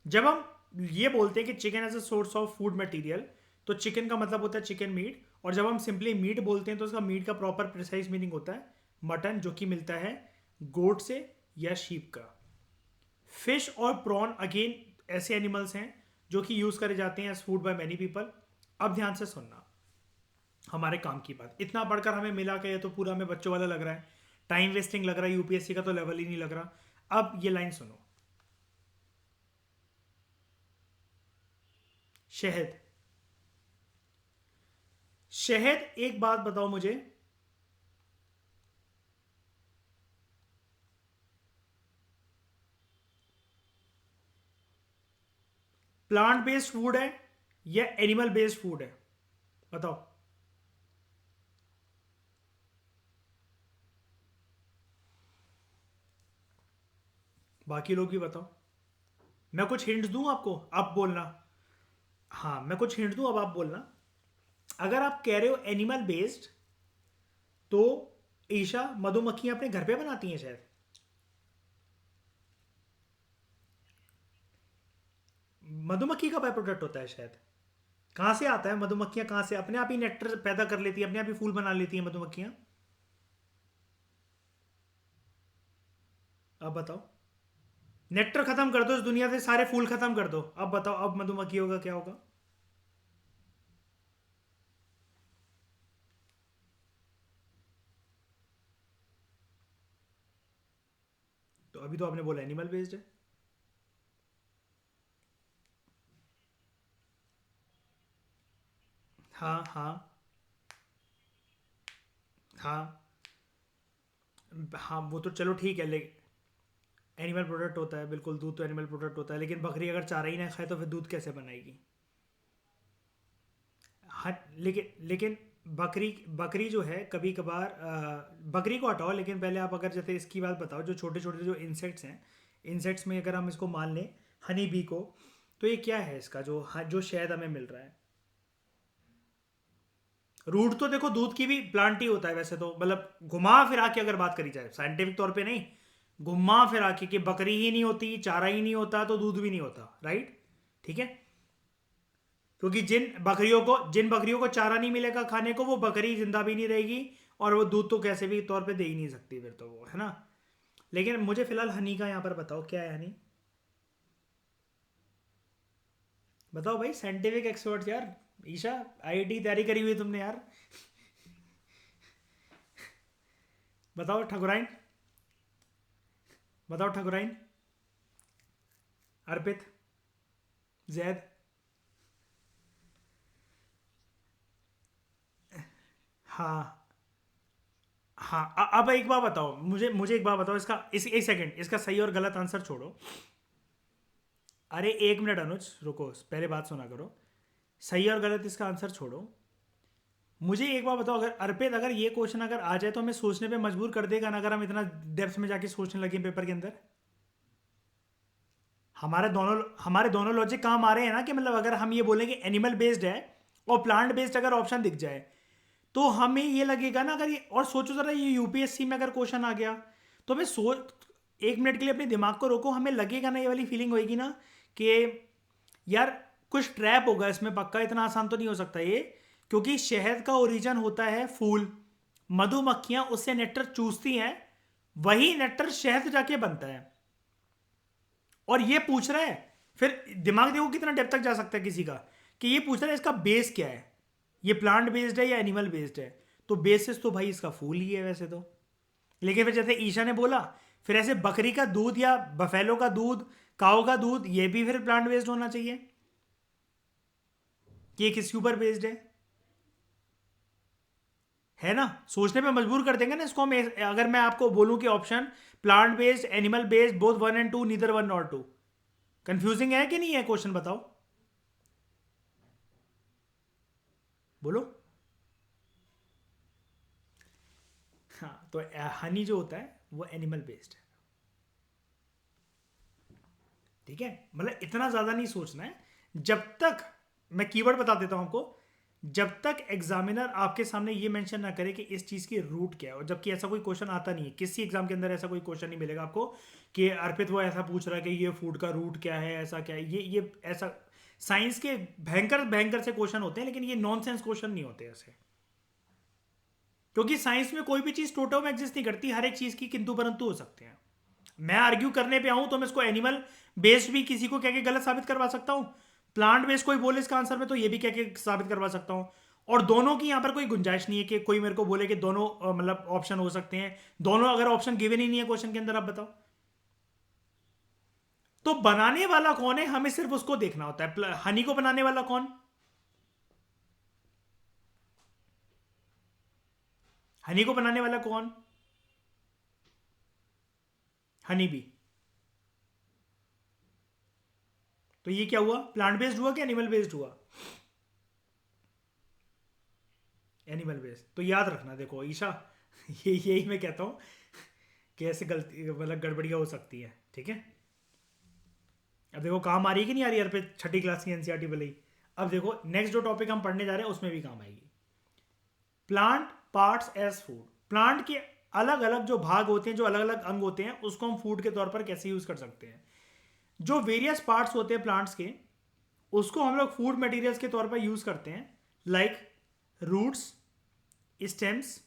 जब हम ये बोलते हैं कि chicken as a source of food material, तो चिकन का मतलब होता है चिकन मीट, और जब हम सिंपली मीट बोलते हैं तो उसका मीट का प्रॉपर प्रिसाइज मीनिंग होता है मटन, जो कि मिलता है गोट से या शीप का। फिश और प्रॉन अगेन ऐसे एनिमल्स हैं जो कि यूज करे जाते हैं as food by many people. अब ध्यान से सुनना, हमारे काम की बात, इतना पढ़कर हमें मिला के ये तो पूरा हमें बच्चों वाला लग रहा है, टाइम वेस्टिंग लग रहा है, यूपीएससी का तो लेवल ही नहीं लग रहा। अब ये लाइन सुनो, शहद। शहद, एक बात बताओ मुझे, प्लांट बेस्ड फूड है या एनिमल बेस्ड फूड है? बताओ। बाकी लोग भी बताओ। मैं कुछ हिंट्स दूं आपको, आप बोलना। हाँ, मैं कुछ हिंट दूं, अब आप बोलना। अगर आप कह रहे हो एनिमल बेस्ड, तो ईशा, मधुमक्खियां अपने घर पे बनाती हैं शायद। मधुमक्खी का बाय प्रोडक्ट होता है शायद। कहाँ से आता है? मधुमक्खियां कहाँ से अपने आप ही नेक्टर पैदा कर लेती है, अपने आप ही फूल बना लेती हैं मधुमक्खियां? अब बताओ। नेक्टर खत्म कर दो इस दुनिया से, सारे फूल खत्म कर दो, अब बताओ अब मधुमक्खियों का क्या होगा? तो अभी तो आपने बोला एनिमल बेस्ड है। हाँ हाँ हाँ हाँ, वो तो चलो ठीक है, लेकिन एनिमल प्रोडक्ट होता है, बिल्कुल दूध तो एनिमल प्रोडक्ट होता है, लेकिन बकरी अगर चारा ही ना खाए तो फिर दूध कैसे बनाएगी? हाँ, लेकिन बकरी बकरी जो है कभी कभार, बकरी को हटाओ, लेकिन पहले आप अगर जैसे इसकी बात बताओ, जो छोटे छोटे जो इंसेक्ट्स हैं, इंसेक्ट्स में अगर हम इसको मान लें, हनी बी को, तो ये क्या है इसका जो जो शहद हमें मिल रहा है? रूट तो देखो दूध की भी प्लांट ही होता है वैसे तो, मतलब घुमा फिरा के अगर बात करी जाए साइंटिफिक तौर पे नहीं, घुमा फिरा के कि बकरी ही नहीं होती, चारा ही नहीं होता, तो दूध भी नहीं होता, राइट? ठीक है, क्योंकि जिन बकरियों को चारा नहीं मिलेगा खाने को, वो बकरी जिंदा भी नहीं रहेगी, और वो दूध तो कैसे भी तौर पे दे ही नहीं सकती फिर तो वो, है ना? लेकिन मुझे फिलहाल हनी का यहाँ पर बताओ क्या है हनी। बताओ भाई, साइंटिफिक एक्सपर्ट यार। ईशा, आईआईटी तैयारी करी हुई है तुमने यार। बताओ ठकुराइन, बताओ ठकुराइन, अर्पित, जैद। हाँ हाँ, अब एक बात बताओ, मुझे मुझे एक बात बताओ, इसका इस एक सेकंड, इसका सही और गलत आंसर छोड़ो। अरे एक मिनट अनुज, रुको, पहले बात सुना करो। सही और गलत इसका आंसर छोड़ो, मुझे एक बात बताओ, अगर अर्पित, अगर ये क्वेश्चन अगर आ जाए तो हमें सोचने पे मजबूर कर देगा ना, अगर हम इतना डेप्थ में जाके सोचने लगे पेपर के अंदर? हमारे दोनों लॉजिक काम आ रहे हैं ना, कि मतलब अगर हम ये बोलें कि एनिमल बेस्ड है और प्लांट बेस्ड अगर ऑप्शन दिख जाए, तो हमें ये लगेगा ना, अगर ये, और सोचो जरा, ये यूपीएससी में अगर क्वेश्चन आ गया, तो हमें सोच, एक मिनट के लिए अपने दिमाग को रोको, हमें लगेगा ना, ये वाली फीलिंग होगी ना कि यार कुछ ट्रैप होगा इसमें पक्का, इतना आसान तो नहीं हो सकता ये, क्योंकि शहद का ओरिजिन होता है फूल, मधुमक्खियां उससे नेक्टर चूसती हैं, वही नेक्टर शहद जाके बनता है, और ये पूछ रहा है, फिर दिमाग देखो कितना डेप्थ तक जा सकता है किसी का, कि ये पूछ रहा है इसका बेस क्या है, ये प्लांट बेस्ड है या एनिमल बेस्ड है? तो बेसिस तो भाई इसका फूल ही है वैसे तो। लेकिन फिर जैसे ईशा ने बोला, फिर ऐसे बकरी का दूध या बफेलो का दूध, काऊ का दूध, ये भी फिर प्लांट बेस्ड होना चाहिए, कि ये किसके ऊपर बेस्ड है ना? सोचने पे मजबूर कर देंगे ना इसको हम, अगर मैं आपको बोलूं कि option plant based, animal based, both one and two, neither one not two. Confusing है कि नहीं है क्वेश्चन, बताओ, बोलो। हाँ, तो हनी जो होता है वो एनिमल बेस्ड है, ठीक है? मतलब इतना ज़्यादा नहीं सोचना है, जब तक, मैं कीवर्ड बता देता हूं आपको, जब तक एग्जामिनर आपके सामने ये मेंशन ना करे कि इस चीज़ की रूट क्या है, और जबकि ऐसा कोई क्वेश्चन आता नहीं है किसी एग्जाम के अंदर, ऐसा कोई क्वेश्चन नहीं मिलेगा आपको कि अर्पित वो ऐसा पूछ रहा है कि ये फूड का रूट क्या है, ऐसा क्या है, ये ऐसा। साइंस के भयंकर भयंकर से क्वेश्चन होते हैं, लेकिन ये नॉनसेंस क्वेश्चन नहीं होते ऐसे, क्योंकि साइंस में कोई भी चीज़ टोटल में एग्जिस्ट नहीं करती, हर एक चीज़ की किंतु परंतु हो सकते हैं। मैं आर्ग्यू करने पे आऊं तो मैं इसको एनिमल बेस्ड भी किसी को कह के गलत साबित करवा सकता हूं, प्लांट बेस्ड कोई बोले इसका आंसर में तो ये भी कह के साबित करवा सकता हूं, और दोनों की यहां पर कोई गुंजाइश नहीं है कि कोई मेरे को बोले कि दोनों मतलब ऑप्शन हो सकते हैं, दोनों अगर ऑप्शन गिवन ही नहीं है क्वेश्चन के अंदर, आप बताओ। तो बनाने वाला कौन है, हमें सिर्फ उसको देखना होता है, हनी को बनाने वाला कौन? हनी को बनाने वाला कौन? Honey bee. तो ये क्या हुआ, प्लांट बेस्ड हुआ कि एनिमल बेस्ड हुआ? Animal based. तो याद रखना, देखो ईशा, ये यही मैं कहता हूँ कि ऐसे गलती मतलब गड़बड़ियाँ हो सकती हैं, ठीक है? अब देखो काम आ रही है कि नहीं आ रही यार पे, छठी क्लास की एनसीईआरटी भले ही। अब देखो नेक्स्ट जो टॉपिक हम पढ़ने जा रहे हैं उसमें भी काम आएगी, plant parts as food. Plant के अलग अलग जो भाग होते हैं, जो अलग अलग अंग होते हैं, उसको हम फूड के तौर पर कैसे यूज कर सकते हैं? जो वेरियस पार्ट्स होते हैं प्लांट्स के, उसको हम लोग फूड मटेरियल्स के तौर पर यूज करते हैं, like roots, stems,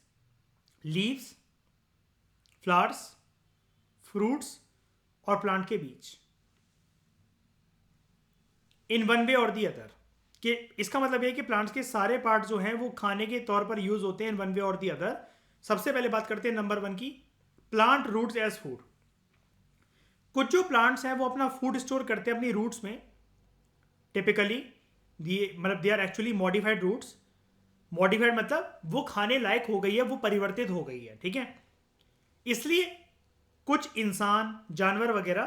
leaves, flowers, fruits, और प्लांट के बीच, इन वन वे और दी अदर। कि इसका मतलब ये कि प्लांट्स के सारे पार्ट जो हैं वो खाने के तौर पर यूज होते हैं इन वन वे और दी अदर। सबसे पहले बात करते हैं नंबर वन की, प्लांट रूट्स एज फूड। कुछ जो प्लांट्स हैं वो अपना फूड स्टोर करते हैं अपनी रूट्स में, टिपिकली दिए, मतलब they are actually modified roots, modified मतलब वो खाने लायक हो गई है, वो परिवर्तित हो गई है, ठीक है। इसलिए कुछ इंसान, जानवर वगैरह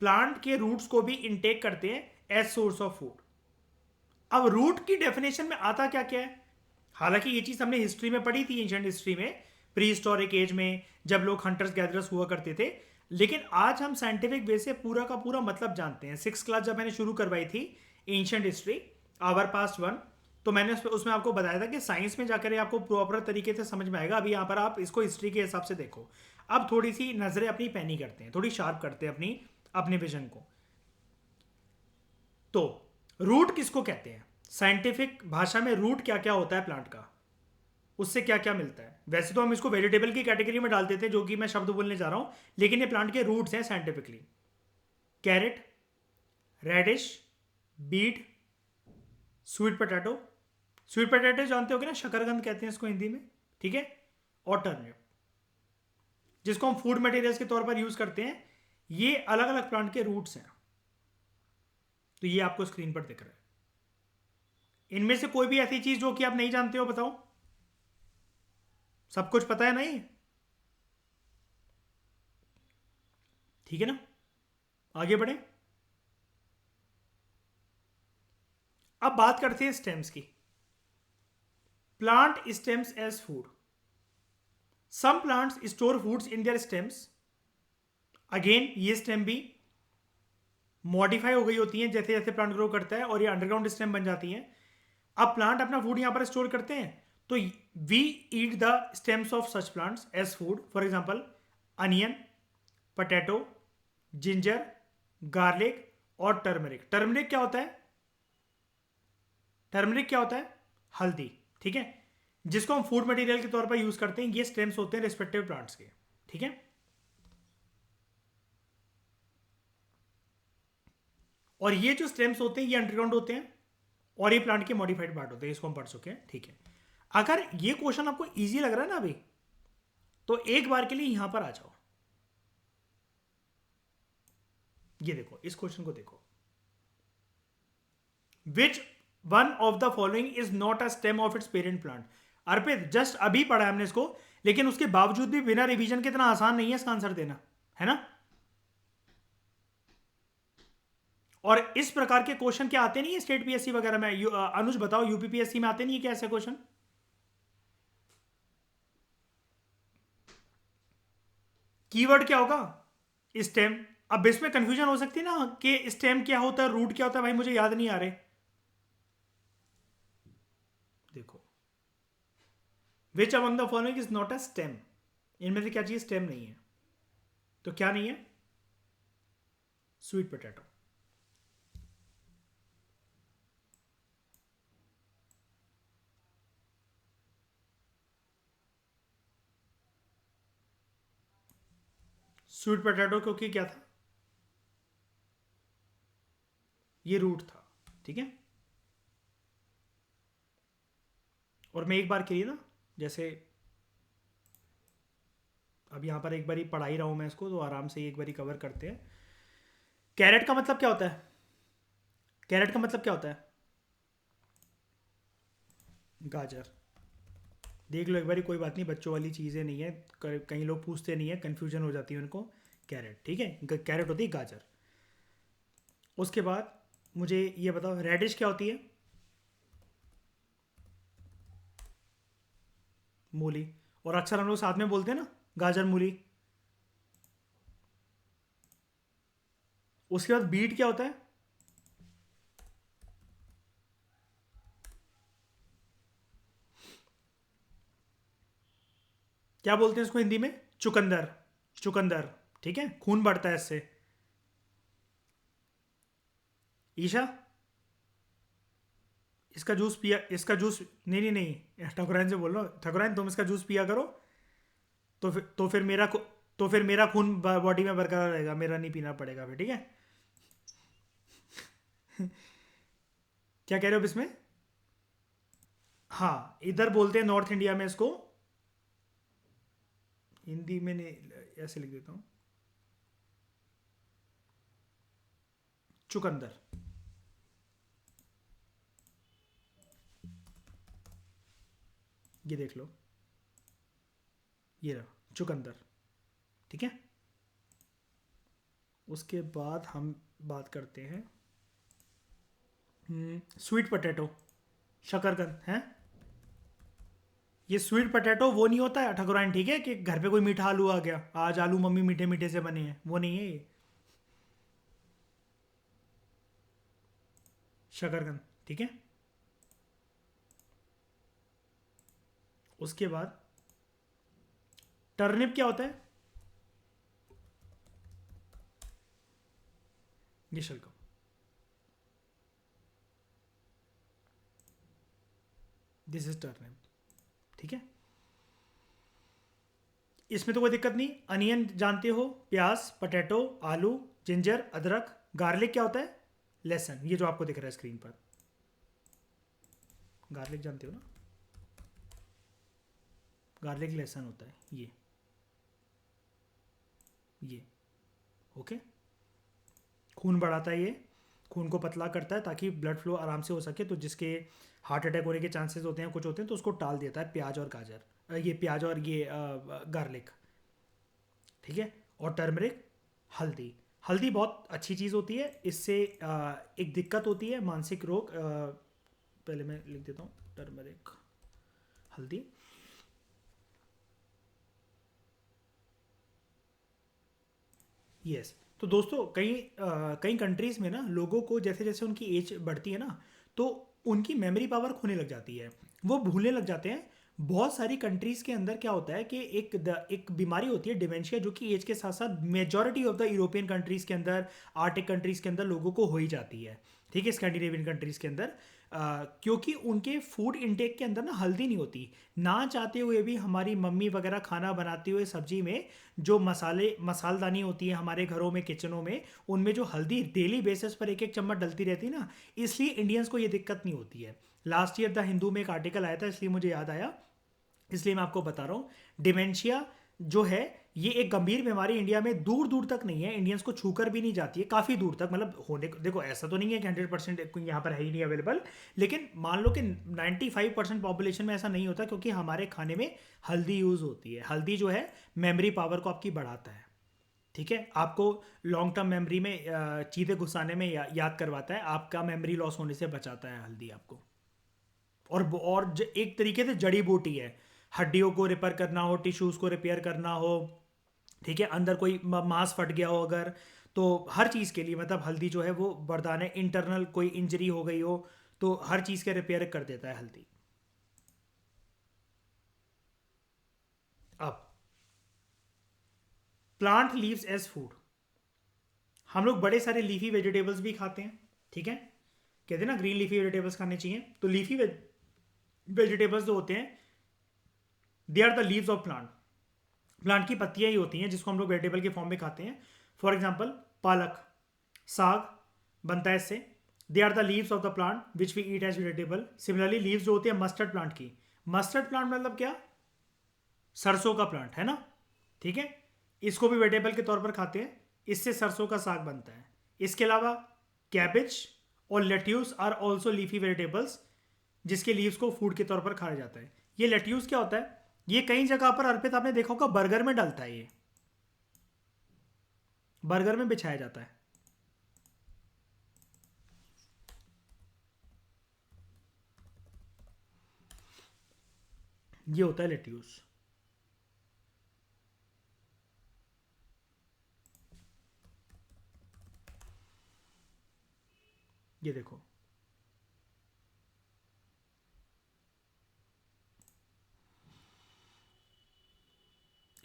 प्लांट के रूट्स को भी इनटेक करते हैं एज सोर्स ऑफ फूड। अब रूट की डेफिनेशन में आता क्या क्या है, हालांकि ये चीज हमने हिस्ट्री में पढ़ी थी, एंशिएंट हिस्ट्री में, प्री हिस्टोरिक एज में, जब लोग हंटर्स गैदरर्स हुआ करते थे। लेकिन आज हम साइंटिफिक वे से पूरा का पूरा मतलब जानते हैं। 6th क्लास जब मैंने शुरू करवाई थी ancient history our past one, तो मैंने उसमें आपको बताया था कि साइंस में जाकर आपको प्रॉपर तरीके से समझ में आएगा। अभी यहाँ पर आप इसको हिस्ट्री के हिसाब से देखो। अब थोड़ी सी नजरें अपनी पैनी करते हैं, थोड़ी शार्प करते हैं अपनी अपने विजन को। तो रूट किसको कहते हैं साइंटिफिक भाषा में? रूट क्या क्या होता है प्लांट का, उससे क्या क्या मिलता है? वैसे तो हम इसको वेजिटेबल की कैटेगरी में डाल देते हैं, जो कि मैं शब्द बोलने जा रहा हूं, लेकिन ये प्लांट के रूट्स हैं scientifically. Carrot, radish, beet, sweet potato. Sweet potato जानते हो ना, शकरकंद कहते हैं इसको हिंदी में, ठीक है। और टर्निप, जिसको हम फूड मटेरियल्स के तौर पर यूज करते हैं, ये अलग अलग प्लांट के रूट्स हैं। तो ये आपको स्क्रीन पर दिख रहा है। इनमें से कोई भी ऐसी चीज जो कि आप नहीं जानते हो, बताओ। सब कुछ पता है नहीं? ठीक है ना, आगे बढ़े। अब बात करते हैं स्टेम्स की। Plant stems as food. Some plants store foods in their stems. Again ये स्टेम भी मॉडिफाई हो गई होती हैं जैसे जैसे प्लांट ग्रो करता है, और ये अंडरग्राउंड स्टेम बन जाती हैं। अब प्लांट अपना फूड यहां पर स्टोर करते हैं, तो we eat the stems of such plants as food. For example onion, potato, ginger, garlic और टर्मरिक। टर्मरिक क्या होता है? टर्मरिक क्या होता है? हल्दी, ठीक है, जिसको हम फूड मटेरियल के तौर पर यूज करते हैं। ये स्टेम्स होते हैं रिस्पेक्टिव प्लांट्स के, ठीक है। और ये जो स्टेम्स होते हैं ये अंडरग्राउंड होते हैं, और ये प्लांट के मॉडिफाइड पार्ट होते हैं, इसको हम पढ़ चुके हैं, ठीक है। अगर ये क्वेश्चन आपको इजी लग रहा है ना अभी, तो एक बार के लिए यहां पर आ जाओ। ये देखो, इस क्वेश्चन को देखो। Which one of the following is not a stem of its parent plant? Arpit, just अभी पढ़ा है हमने इसको, लेकिन उसके बावजूद भी बिना रिवीजन के इतना आसान नहीं है इसका आंसर देना, है ना। और इस प्रकार के क्वेश्चन क्या आते नहीं है स्टेट पीएससी वगैरह में? अनुज बताओ, यूपीपीएससी में आते नहीं है क्या ऐसे क्वेश्चन? कीवर्ड क्या होगा? स्टेम। अब इसमें कंफ्यूजन हो सकती है ना कि स्टेम क्या होता है, रूट क्या होता है, भाई मुझे याद नहीं आ रहे। देखो, which among the following is not a stem? इनमें से क्या चीज स्टेम नहीं है? तो क्या नहीं है? Sweet potato. स्वीट पोटैटो क्योंकि क्या था? ये रूट था, ठीक है। और मैं एक बार के लिए ना, जैसे अब यहां पर एक बारी पढ़ा ही रहा हूं मैं इसको, तो आराम से एक बारी कवर करते हैं। कैरेट का मतलब क्या होता है? कैरेट का मतलब क्या होता है? गाजर। देख लो एक बारी, कोई बात नहीं, बच्चों वाली चीज़ें नहीं है, कई लोग पूछते नहीं है, कन्फ्यूजन हो जाती है उनको। कैरेट, ठीक है, कैरेट होती है गाजर। उसके बाद मुझे ये बताओ, रेडिश क्या होती है? मूली। और अक्सर हम लोग साथ में बोलते हैं ना, गाजर मूली। उसके बाद बीट क्या होता है? क्या बोलते हैं इसको हिंदी में? चुकंदर। चुकंदर, ठीक है, खून बढ़ता है इससे। ईशा, इसका जूस पिया, इसका जूस, नहीं नहीं नहीं, ठकुराइन से बोल रहा हूँ, ठकुराइन तुम इसका जूस पिया करो, तो फिर मेरा खून बॉडी में बरकरार रहेगा, मेरा नहीं पीना पड़ेगा फिर, ठीक है। क्या कह रहे हो इसमें? हाँ, इधर बोलते हैं नॉर्थ इंडिया में इसको, हिंदी में नहीं, ऐसे लिख देता हूँ, चुकंदर। ये देख लो, ये रहा चुकंदर, ठीक है। उसके बाद हम बात करते हैं स्वीट पोटैटो, शकरकंद है। ये स्वीट पोटैटो वो नहीं होता है ठकुराइन, ठीक है, कि घर पे कोई मीठा आलू आ गया, आज आलू मम्मी मीठे मीठे से बने हैं, वो नहीं है ये। शकरकंद, ठीक है। उसके बाद टर्निप क्या होता है? ये शलगम, दिस इज टर्निप, ठीक है। इसमें तो कोई दिक्कत नहीं। अनियन जानते हो, प्याज, पोटैटो, आलू, जिंजर, अदरक। गार्लिक क्या होता है? लहसुन, ये जो आपको दिख रहा है स्क्रीन पर, गार्लिक जानते हो ना, गार्लिक लहसुन होता है ये ओके। खून बढ़ाता है ये, खून को पतला करता है ताकि ब्लड फ्लो आराम से हो सके, तो जिसके हार्ट अटैक होने के चांसेस होते हैं, कुछ होते हैं, तो उसको टाल देता है प्याज और गाजर, ये प्याज और ये गार्लिक, ठीक है। और टर्मरिक, हल्दी। हल्दी बहुत अच्छी चीज़ होती है, इससे एक दिक्कत होती है, मानसिक रोग, पहले मैं लिख देता हूँ टर्मरिक, हल्दी। यस, तो दोस्तों कई कंट्रीज़ में ना लोगों को जैसे जैसे उनकी एज बढ़ती है ना, तो उनकी मेमोरी पावर खोने लग जाती है, वो भूलने लग जाते हैं। बहुत सारी कंट्रीज़ के अंदर क्या होता है कि एक बीमारी होती है डिमेंशिया, जो कि एज के साथ साथ majority of the European countries के अंदर, आर्टिक कंट्रीज़ के अंदर लोगों को हो ही जाती है, ठीक है, स्कैंडिनेवियन कंट्रीज़ के अंदर। क्योंकि उनके फूड इनटेक के अंदर ना हल्दी नहीं होती। ना चाहते हुए भी हमारी मम्मी वगैरह खाना बनाते हुए सब्जी में जो मसालदानी होती है हमारे घरों में, किचनों में, उनमें जो हल्दी डेली बेसिस पर एक एक चम्मच डलती रहती है ना, इसलिए इंडियंस को ये दिक्कत नहीं होती है। लास्ट ईयर द हिंदू में एक आर्टिकल आया था, इसलिए मुझे याद आया, इसलिए मैं आपको बता रहा हूँ। डिमेंशिया जो है ये एक गंभीर बीमारी इंडिया में दूर दूर तक नहीं है, इंडियंस को छूकर भी नहीं जाती है, काफ़ी दूर तक, मतलब होने देखो ऐसा तो नहीं है कि 100% यहाँ पर है ही नहीं अवेलेबल, लेकिन मान लो कि 95% पॉपुलेशन में ऐसा नहीं होता, क्योंकि हमारे खाने में हल्दी यूज़ होती है। हल्दी जो है मेमोरी पावर को आपकी बढ़ाता है, ठीक है, आपको लॉन्ग टर्म मेमोरी में चीज़ें घुसाने में याद करवाता है, आपका मेमोरी लॉस होने से बचाता है हल्दी आपको। एक तरीके से जड़ी बूटी है, हड्डियों को रिपेयर करना हो, टिश्यूज़ को रिपेयर करना हो, ठीक है, अंदर कोई मांस फट गया हो अगर, तो हर चीज़ के लिए मतलब हल्दी जो है वो वरदान है। इंटरनल कोई इंजरी हो गई हो तो हर चीज़ के रिपेयर कर देता है हल्दी। अब प्लांट लीव्स एज फूड, हम लोग बड़े सारे लीफी वेजिटेबल्स भी खाते हैं, ठीक है, कहते हैं ना ग्रीन लीफी वेजिटेबल्स खाने चाहिए। तो लीफी वेजिटेबल्स जो होते हैं, they are the leaves of plant, plant की पत्तियां ही होती हैं जिसको हम लोग वेजिटेबल के फॉर्म में खाते हैं। फॉर एग्जाम्पल पालक, साग बनता है इससे, they are the leaves of the plant which we eat as vegetable. Similarly leaves जो होती है मस्टर्ड प्लांट की, मस्टर्ड प्लांट मतलब क्या, सरसों का प्लांट है ना, ठीक है, इसको भी वेजिटेबल के तौर पर खाते हैं, इससे सरसों का साग बनता है। इसके अलावा कैबेज और lettuce are also leafy vegetables, जिसके लीव्स को फूड के तौर पर खाया जाता है। ये लेट्यूस क्या होता है, ये कई जगह पर अर्पित आपने देखा होगा बर्गर में डलता है, ये बर्गर में बिछाया जाता है। ये होता है लेट्यूस। ये देखो,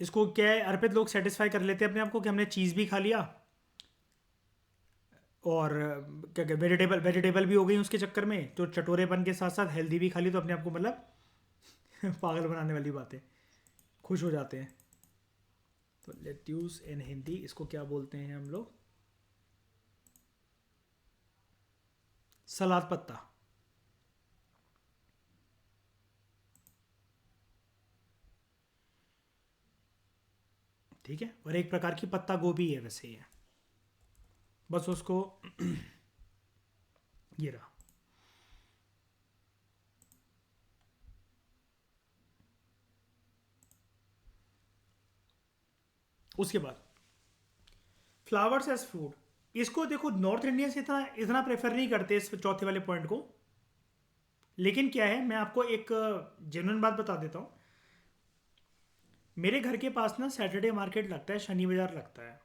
इसको क्या है, अर्पित लोग सेटिस्फाई कर लेते हैं अपने आप को कि हमने चीज़ भी खा लिया और क्या क्या वेजिटेबल वेजिटेबल भी हो गई उसके चक्कर में, तो चटोरेपन के साथ साथ हेल्दी भी खा ली, तो अपने आप को मतलब पागल बनाने वाली बातें, खुश हो जाते हैं। तो लेट्यूस इन हिंदी इसको क्या बोलते हैं हम लोग, सलाद पत्ता, ठीक है, और एक प्रकार की पत्ता गोभी है वैसे ये, बस उसको ये रहा। उसके बाद फ्लावर्स एज फूड, इसको देखो नॉर्थ इंडियंस इतना इतना प्रेफर नहीं करते इस चौथे वाले पॉइंट को, लेकिन क्या है मैं आपको एक जेन्युइन बात बता देता हूँ। मेरे घर के पास ना सैटरडे मार्केट लगता है, शनि बाजार लगता है,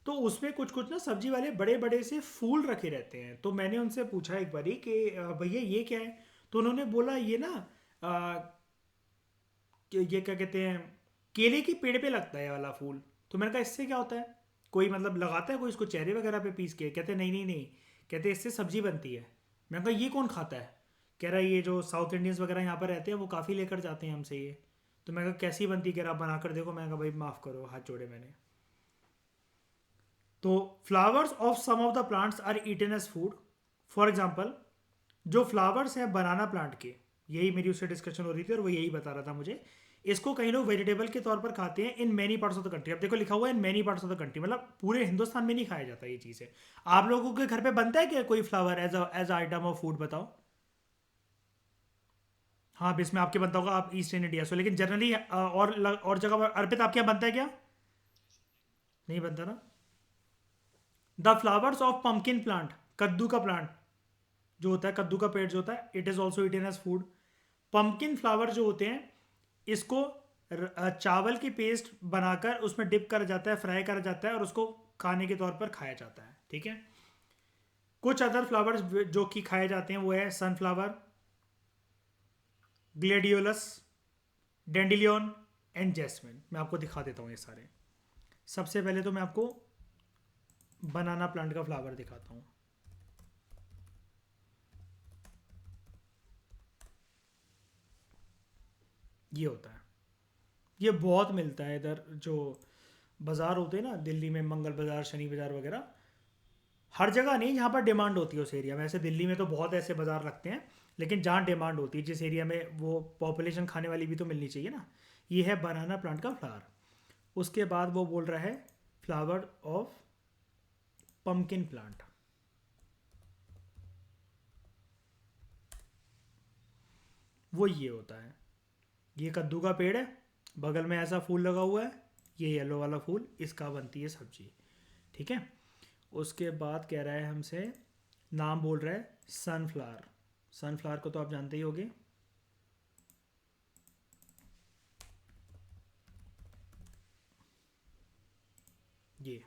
तो उसमें कुछ कुछ ना सब्जी वाले बड़े बड़े से फूल रखे रहते हैं। तो मैंने उनसे पूछा एक बारी कि भैया ये क्या है, तो उन्होंने बोला ये ना ये क्या कहते हैं, केले के पेड़ पे लगता है ये वाला फूल। तो मैंने कहा इससे क्या होता है, कोई मतलब लगाता है कोई इसको चेहरे वगैरह पे पीस के? कहते नहीं नहीं नहीं, कहते इससे सब्जी बनती है। मैंने कहा ये कौन खाता है? कह रहा है ये जो साउथ इंडियंस वगैरह यहाँ पर रहते हैं वो काफ़ी लेकर जाते हैं हमसे ये। तो मैं कहा कैसी बनती है? कह रहा आप बनाकर देखो। मैंने कहा भाई माफ़ करो, हाथ जोड़े मैंने। तो flowers of some of the plants are eaten as food. For example जो फ्लावर्स हैं बनाना प्लांट के, यही मेरी उससे डिस्कशन हो रही थी और वो यही बता रहा था मुझे, इसको कई लोग वेजिटेबल के तौर पर खाते हैं in many parts of the country. अब देखो लिखा हुआ है in many parts of the country, मतलब पूरे हिंदुस्तान में नहीं खाया जाता ये चीज़ है। आप लोगों के घर पे बनता है क्या कोई flower as item of food? बताओ। हाँ अब इसमें आपके बनता होगा, आप ईस्ट इंडिया से, लेकिन जनरली और जगह पर अर्पित आपके यहाँ बनता है क्या? नहीं बनता ना। The flowers of pumpkin plant, कद्दू का प्लांट जो होता है, कद्दू का पेड़ जो होता है, it is also eaten as food. Pumpkin flower जो होते हैं इसको चावल की पेस्ट बनाकर उसमें डिप करा जाता है, फ्राई करा जाता है और उसको खाने के तौर पर खाया जाता है। ठीक है। कुछ अदर फ्लावर्स जो कि खाए जाते हैं वो है sunflower, gladiolus, dandelion and jasmine. मैं आपको दिखा देता हूँ ये सारे। सबसे पहले तो मैं आपको बनाना प्लांट का फ्लावर दिखाता हूँ। ये होता है, ये बहुत मिलता है इधर जो बाज़ार होते हैं ना दिल्ली में, मंगल बाज़ार, शनि बाज़ार वगैरह। हर जगह नहीं जहाँ पर डिमांड होती है उस एरिया में। ऐसे दिल्ली में तो बहुत ऐसे बाज़ार लगते हैं, लेकिन जहाँ डिमांड होती है, जिस एरिया में वो पॉपुलेशन खाने वाली भी तो मिलनी चाहिए ना। ये है बनाना प्लांट का फ्लावर। उसके बाद वो बोल रहा है फ्लावर ऑफ पम्पकिन प्लांट। वो ये होता है, ये कद्दू का पेड़ है, बगल में ऐसा फूल लगा हुआ है, ये येलो वाला फूल, इसका बनती है सब्जी। ठीक है। उसके बाद कह रहा है हमसे, नाम बोल रहा है सनफ्लावर। सनफ्लावर को तो आप जानते ही होंगे। ये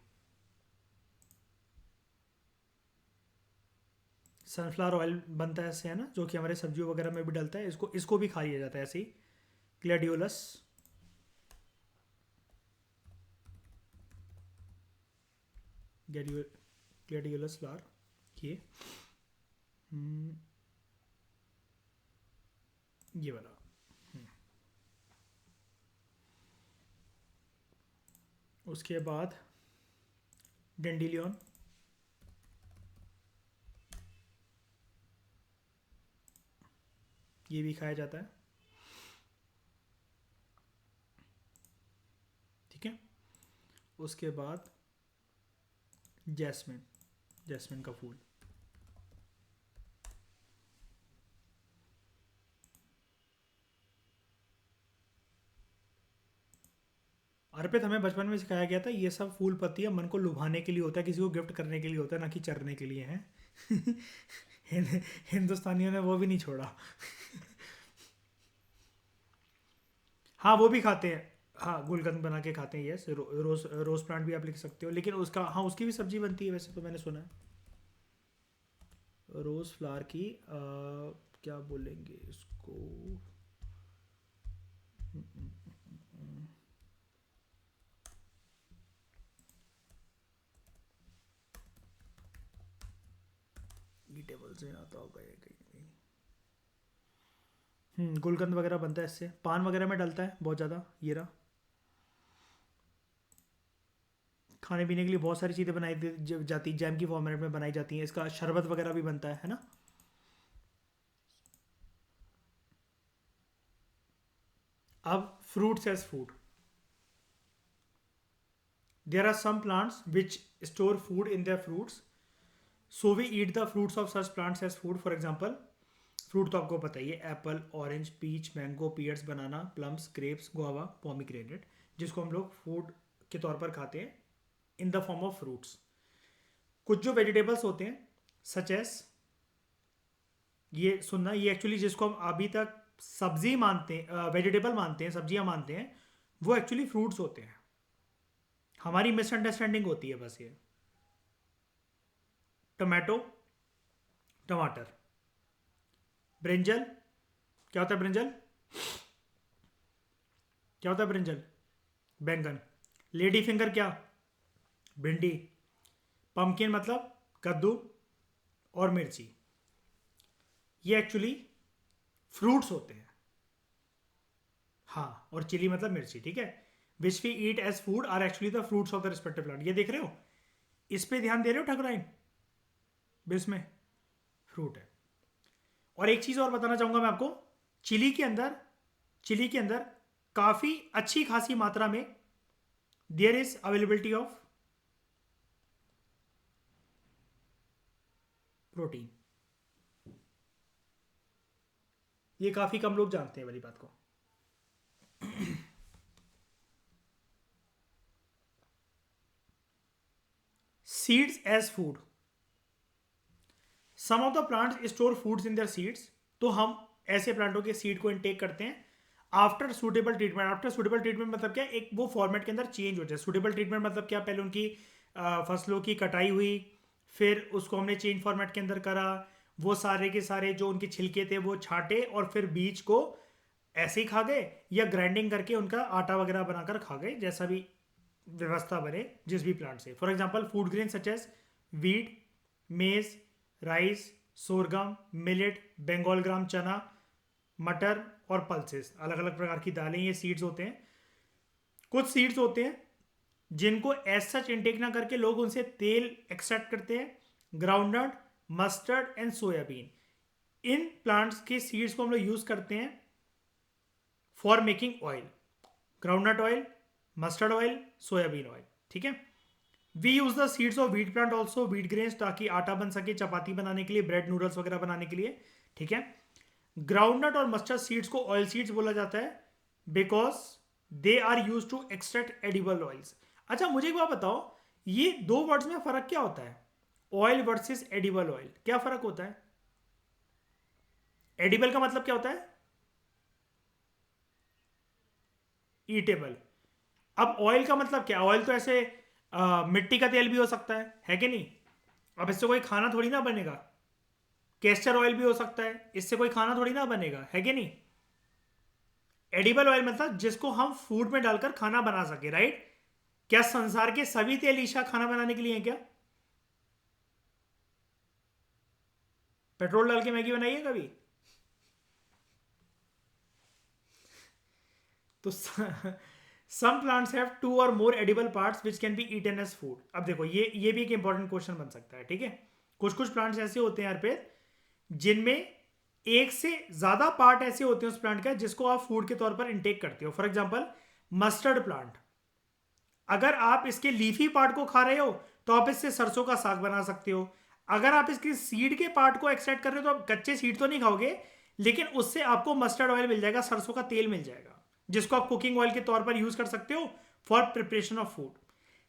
सनफ्लावर ऑयल बनता है इससे, है ना, जो कि हमारे सब्जियों वगैरह में भी डलता है। इसको इसको भी खा लिया जाता है ऐसे ही। ग्लैडियोलस, ग्लैडियोलस फ्लावर, ये ये वाला। उसके बाद डेंडिलियन, ये भी खाया जाता है। ठीक है। उसके बाद जैस्मिन, जैस्मिन का फूल। अर्पित हमें बचपन में सिखाया गया था ये सब फूल पत्तियां मन को लुभाने के लिए होता है, किसी को गिफ्ट करने के लिए होता है, ना कि चरने के लिए है। हिंदुस्तानियों ने वो भी नहीं छोड़ा। हाँ वो भी खाते हैं। हाँ गुलकंद बना के खाते हैं, यस। रोज रोज प्लांट भी आप लिख सकते हो, लेकिन उसका, हाँ उसकी भी सब्जी बनती है वैसे तो, मैंने सुना है। रोज फ्लावर की क्या बोलेंगे इसको, ईटेबल से आता होगा ये कहीं कहीं। गुलकंद वगैरह बनता है इससे, पान वगैरह में डलता है बहुत ज़्यादा। ये रहा। खाने पीने के लिए बहुत सारी चीज़ें बनाई जाती, जैम की फॉर्मेट में बनाई जाती हैं। इसका शरबत वगैरह भी बनता है ना। अब fruits as food, there are some plants which store food in their fruits, so we eat the fruits of such plants as food. For example fruit तो आपको पता ही है, apple, orange, peach, mango, pears, banana, plums, grapes, guava, pomegranate, जिसको हम लोग food के तौर पर खाते हैं in the form of fruits. कुछ जो वेजिटेबल्स होते हैं सच एस, ये सुनना, ये एक्चुअली जिसको हम अभी तक सब्जी मानते हैं, वेजिटेबल मानते हैं, सब्जियां मानते हैं, वो एक्चुअली फ्रूट्स होते हैं। हमारी मिसअंडरस्टैंडिंग होती है बस ये। टमाटो, टमाटर। ब्रिंजल, क्या होता है ब्रिंजल? क्या होता है ब्रिंजल? बैंगन। लेडी फिंगर क्या? भिंडी। पम्पकिन मतलब कद्दू और मिर्ची। ये एक्चुअली फ्रूट्स होते हैं। हाँ, और चिली मतलब मिर्ची, ठीक है। Which we eat as food are actually the fruits of the respective plant. ये देख रहे हो, इस पे ध्यान दे रहे हो ठाकुराइन? बिस में फ्रूट है। और एक चीज और बताना चाहूंगा मैं आपको, चिली के अंदर, चिली के अंदर काफी अच्छी खासी मात्रा में there is availability of protein. ये काफी कम लोग जानते हैं वाली बात को। Seeds as food. Some of the plants store foods in their seeds. तो हम ऐसे प्लांटों के सीड को इनटेक करते हैं after suitable treatment. After suitable treatment मतलब क्या? एक वो फॉर्मेट के अंदर चेंज हो जाए। सुटेबल ट्रीटमेंट मतलब क्या? पहले उनकी फसलों की कटाई हुई, फिर उसको हमने चेंज फॉर्मेट के अंदर करा, वो सारे के सारे जो उनके छिलके थे वो छांटे, और फिर बीज को ऐसे ही खा गए या ग्राइंडिंग करके उनका आटा वगैरह बनाकर खा गए, जैसा भी व्यवस्था बने जिस भी प्लांट से। For example food grain such as wheat, maize, rice, sorghum, millet, Bengal gram चना, मटर और पल्सेस, अलग अलग प्रकार की दालें, ये सीड्स होते हैं। कुछ सीड्स होते हैं जिनको एज सच इनटेक ना करके लोग उनसे तेल एक्सट्रैक्ट करते हैं, ग्राउंडनट, मस्टर्ड एंड सोयाबीन। इन प्लांट्स के सीड्स को हम लोग यूज करते हैं for making oil. Groundnut oil, mustard oil, soybean oil, ठीक है। We use the seeds of wheat plant also, wheat grains, ताकि आटा बन सके चपाती बनाने के लिए, ब्रेड नूडल्स वगैरह बनाने के लिए, ठीक है। ग्राउंडनट और मस्टर्ड सीड्स को ऑयल सीड्स बोला जाता है because they are use to extract edible oils. अच्छा, मुझे एक बात बताओ, ये दो वर्ड्स में फर्क क्या होता है? ऑयल वर्सेस एडिबल ऑयल, क्या फर्क होता है? एडिबल का मतलब क्या होता है? ईटेबल। अब ऑयल का मतलब क्या? ऑयल तो ऐसे मिट्टी का तेल भी हो सकता है कि नहीं? अब इससे कोई खाना थोड़ी ना बनेगा। कैस्टर ऑयल भी हो सकता है, इससे कोई खाना थोड़ी ना बनेगा, है कि नहीं? एडिबल ऑयल मतलब जिसको हम फूड में डालकर खाना बना सके, राइट? क्या संसार के सभी तेल ईशा खाना बनाने के लिए हैं क्या? पेट्रोल डाल के मैगी बनाई है कभी? तो some plants have two or more edible parts which can be eaten as food. अब देखो, ये भी एक इंपॉर्टेंट क्वेश्चन बन सकता है, ठीक है। कुछ कुछ प्लांट्स ऐसे होते हैं यार पे जिनमें एक से ज्यादा पार्ट ऐसे होते हैं उस प्लांट का जिसको आप फूड के तौर पर इंटेक करते हो। फॉर एग्जाम्पल मस्टर्ड प्लांट, अगर आप इसके लीफी पार्ट को खा रहे हो तो आप इससे सरसों का साग बना सकते हो। अगर आप इसके सीड के पार्ट को एक्सट्रैक्ट कर रहे हो तो आप कच्चे सीड तो नहीं खाओगे, लेकिन उससे आपको मस्टर्ड ऑयल मिल जाएगा, सरसों का तेल मिल जाएगा, जिसको आप कुकिंग ऑयल के तौर पर यूज कर सकते हो for preparation of food.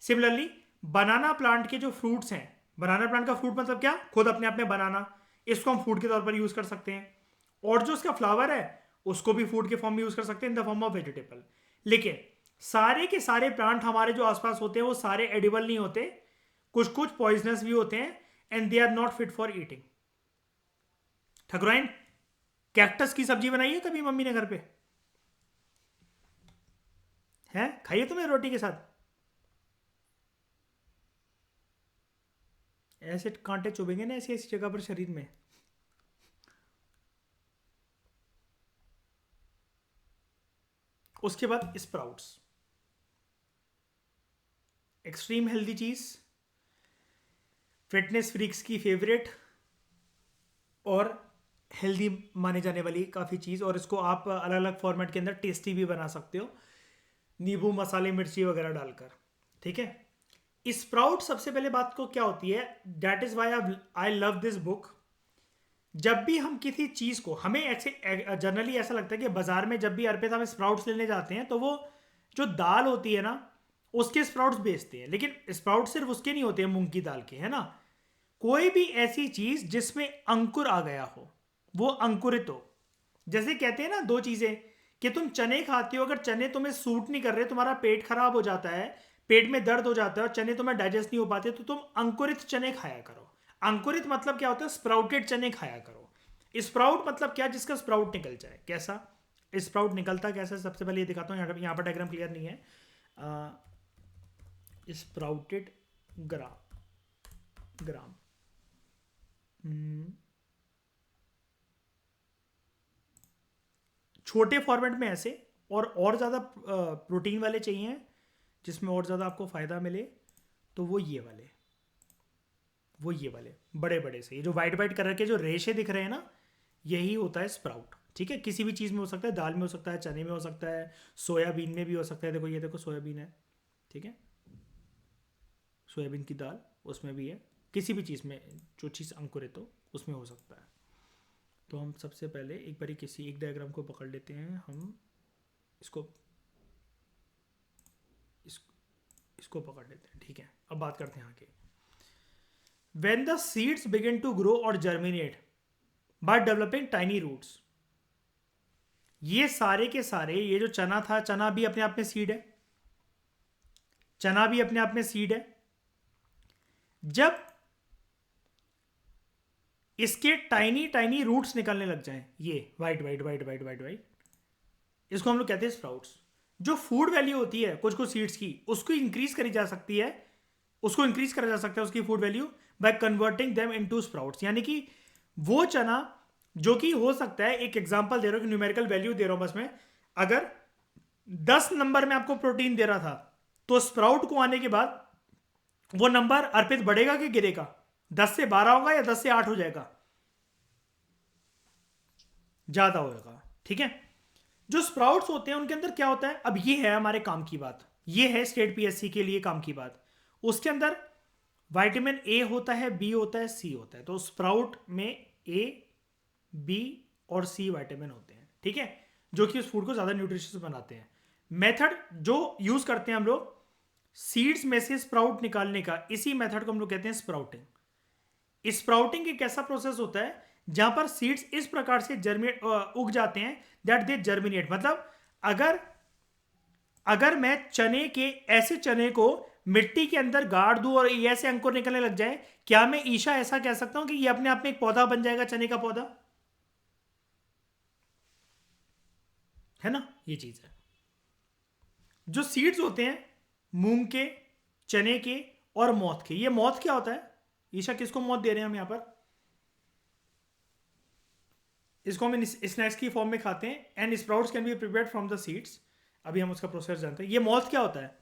Similarly banana plant के जो फ्रूट्स हैं, बनाना प्लांट का फ्रूट मतलब क्या? खुद अपने आप में बनाना, इसको हम फूड के तौर पर यूज कर सकते हैं। और जो उसका फ्लावर है उसको भी फूड के फॉर्म में यूज कर सकते हैं, in the form of vegetable. लेकिन सारे के सारे प्लांट हमारे जो आसपास होते हैं वो सारे एडिबल नहीं होते, कुछ कुछ पॉइजनस भी होते हैं, and they are not fit for eating. ठकुराइन, कैक्टस की सब्जी बनाई है कभी मम्मी ने घर पे? है, खाइए तुमने रोटी के साथ? ऐसे कांटे चुभेंगे ना ऐसी ऐसी जगह पर शरीर में। उसके बाद स्प्राउट्स, एक्सट्रीम हेल्दी चीज, फिटनेस फ्रीक्स की फेवरेट और हेल्दी माने जाने वाली काफ़ी चीज़। और इसको आप अलग अलग फॉर्मेट के अंदर टेस्टी भी बना सकते हो, नींबू मसाले मिर्ची वगैरह डालकर, ठीक है। स्प्राउट सबसे पहले बात को क्या होती है, that is why I love this book. जब भी हम किसी चीज़ को, हमें ऐसे जनरली ऐसा लगता है कि बाजार में जब भी अर्पित हम स्प्राउट्स लेने जाते हैं तो वो जो दाल होती है ना, उसके स्प्राउट्स बेचते हैं, लेकिन स्प्राउट सिर्फ उसके नहीं होते हैं मूंग की दाल के, है ना। कोई भी ऐसी चीज जिसमें अंकुर आ गया हो, वो अंकुरित हो। जैसे कहते हैं ना दो चीजें, कि तुम चने खाते हो, अगर चने तुम्हें सूट नहीं कर रहे, तुम्हारा पेट खराब हो जाता है, पेट में दर्द हो जाता है और चने तुम्हें डाइजेस्ट नहीं हो पाते, तो तुम अंकुरित चने खाया करो। अंकुरित मतलब क्या होता है, स्प्राउटेड चने खाया करो। स्प्राउट मतलब क्या, जिसका स्प्राउट निकल जाए। कैसा स्प्राउट निकलता कैसा, सबसे पहले ये दिखाता हूँ। यहाँ पर डायग्राम क्लियर नहीं है। स्प्राउटेड ग्राम छोटे फॉर्मेट में ऐसे, और ज़्यादा प्रोटीन वाले चाहिए जिसमें और ज़्यादा आपको फ़ायदा मिले, तो वो ये वाले बड़े बड़े से, ये जो वाइट वाइट कलर के जो रेशे दिख रहे हैं ना, यही होता है स्प्राउट। ठीक है, किसी भी चीज़ में हो सकता है, दाल में हो सकता है, चने में हो सकता है, सोयाबीन में भी हो सकता है। देखो ये देखो सोयाबीन है, ठीक है, सोयाबीन की दाल उसमें भी है। किसी भी चीज़ में जो चीज़ अंकुरित हो उसमें हो सकता है। तो हम सबसे पहले एक बारी किसी एक डायग्राम को पकड़ लेते हैं, हम इसको इस, इसको पकड़ लेते हैं। ठीक है, अब बात करते हैं आगे। When the seeds begin to grow or germinate by developing tiny roots, ये सारे के सारे, ये जो चना था, चना भी अपने आप में सीड है, चना भी अपने आप में सीड है। जब इसके टाइनी टाइनी रूट्स निकलने लग जाएं, ये white white white white white white, इसको हम लोग कहते हैं स्प्राउट्स। जो फूड वैल्यू होती है कुछ कुछ सीड्स की, उसको इंक्रीज करी जा सकती है, उसको इंक्रीज करा जा सकता है उसकी food value, by converting them into sprouts. यानी कि वो चना जो कि हो सकता है, एक एग्जांपल दे रहा हूं, कि न्यूमेरिकल वैल्यू दे रहा हूं बस मैं, अगर 10 नंबर में आपको प्रोटीन दे रहा था, तो स्प्राउट को आने के बाद वो नंबर अर्पित बढ़ेगा कि गिरेगा? 10 से 12 होगा या 10 से 8 हो जाएगा? ज्यादा होगा। ठीक है, जो स्प्राउट्स होते हैं उनके अंदर क्या होता है, अब ये है हमारे काम की बात, ये है स्टेट पीएससी के लिए काम की बात। उसके अंदर विटामिन ए होता है, बी होता है, सी होता है। तो स्प्राउट में ए, बी और सी विटामिन होते हैं। ठीक है, जो कि उस फूड को ज्यादा न्यूट्रिशियस बनाते हैं। मेथड जो यूज करते हैं हम लोग सीड्स में से स्प्राउट निकालने का, इसी मेथड को हम लोग कहते हैं स्प्राउटिंग। स्प्राउटिंग एक ऐसा प्रोसेस होता है जहां पर सीड्स इस प्रकार से जर्मिनेट उग जाते हैं, दैट दे जर्मिनेट। मतलब अगर अगर मैं चने के, ऐसे चने को मिट्टी के अंदर गाड़ दूं और ये ऐसे अंकुर निकलने लग जाए, क्या मैं ईशा ऐसा कह सकता हूं कि ये अपने आप में एक पौधा बन जाएगा, चने का पौधा? है ना, ये चीज है। जो सीड्स होते हैं मूंग के, चने के और मोथ के, ये मोथ क्या होता है ईशा, किसको मोथ दे रहे हैं हम यहां पर? इसको हम स्नैक्स की फॉर्म में खाते हैं। And sprouts can be prepared from the seeds. अभी हम उसका प्रोसेस जानते हैं। ये मोथ क्या होता है?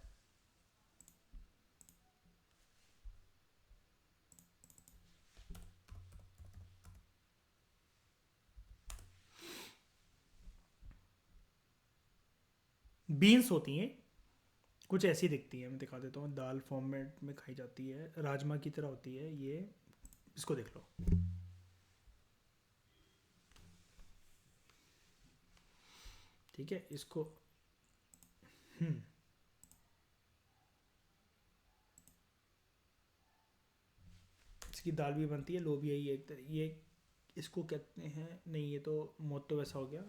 बीन्स होती हैं, कुछ ऐसी दिखती है, मैं दिखा देता हूँ। दाल फॉर्मेट में खाई जाती है, राजमा की तरह होती है ये। इसको देख लो, ठीक है, इसको इसकी दाल भी बनती है, लोबिया ही एक तरह, ये इसको कहते हैं, नहीं ये तो मोत तो वैसा हो गया।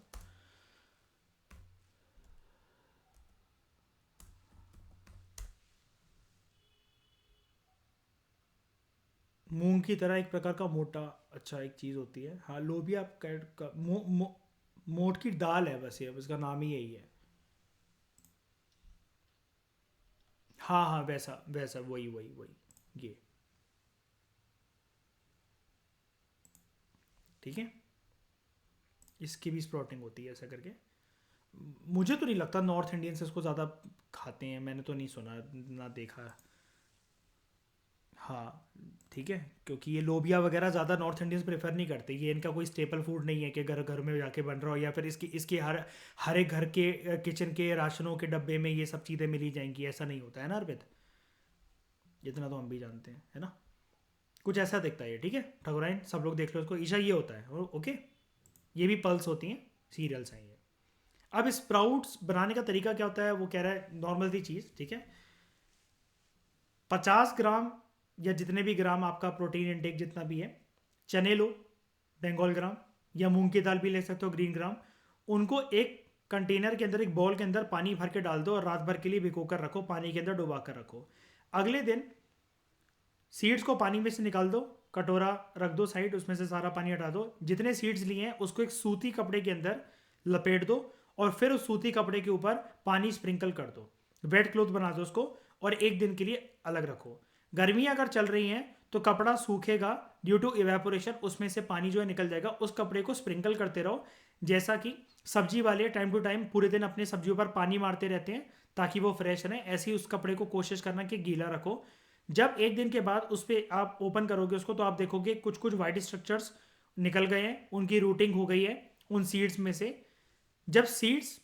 मूंग की तरह एक प्रकार का मोटा, अच्छा एक चीज़ होती है। हाँ, लोबिया आप कैट का मोट की दाल है बस, ये उसका नाम ही यही है। हाँ हाँ, वैसा वैसा, वही वही वही ये। ठीक है, इसकी भी स्प्राउटिंग होती है ऐसा करके। मुझे तो नहीं लगता नॉर्थ इंडियंस इसको ज़्यादा खाते हैं, मैंने तो नहीं सुना ना देखा। हाँ, ठीक है, क्योंकि ये लोबिया वगैरह ज़्यादा नॉर्थ इंडियंस प्रेफर नहीं करते। ये इनका कोई स्टेपल फूड नहीं है कि घर घर में जाके बन रहा हो, या फिर इसकी इसके हर एक घर के किचन के राशनों के डब्बे में ये सब चीज़ें मिली जाएंगी, ऐसा नहीं होता है ना अर्पित। इतना तो हम भी जानते हैं, है ना। कुछ ऐसा दिखता है ये। ठीक है ठकुराइन, सब लोग देख लो इसको, ईशा ये होता है। ओके, ये भी पल्स होती हैं, सीरियल्स हैं ये। अब स्प्राउट्स बनाने का तरीका क्या होता है, वो कह रहा है नॉर्मल सी चीज़। ठीक है, 50 ग्राम या जितने भी ग्राम आपका प्रोटीन इंटेक जितना भी है, चने लो बंगाल ग्राम, या मूंग की दाल भी ले सकते हो ग्रीन ग्राम, उनको एक कंटेनर के अंदर, एक बॉल के अंदर पानी भर के डाल दो और रात भर के लिए भिगो कर रखो, पानी के अंदर डुबा कर रखो। अगले दिन सीड्स को पानी में से निकाल दो, कटोरा रख दो साइड, उसमें से सारा पानी हटा दो, जितने सीड्स लिए हैं उसको एक सूती कपड़े के अंदर लपेट दो और फिर उस सूती कपड़े के ऊपर पानी स्प्रिंकल कर दो, वेट क्लोथ बना दो उसको और एक दिन के लिए अलग रखो। गर्मियां अगर चल रही हैं तो कपड़ा सूखेगा ड्यू टू इवेपोरेशन, उसमें से पानी जो है निकल जाएगा, उस कपड़े को स्प्रिंकल करते रहो। जैसा कि सब्जी वाले टाइम टू टाइम पूरे दिन अपने सब्जियों पर पानी मारते रहते हैं ताकि वो फ्रेश रहें, ऐसे ही उस कपड़े को कोशिश करना कि गीला रखो। जब एक दिन के बाद उस पर आप ओपन करोगे उसको तो आप देखोगे कुछ कुछ वाइट स्ट्रक्चर्स निकल गए हैं, उनकी रूटिंग हो गई है उन सीड्स में से। जब सीड्स,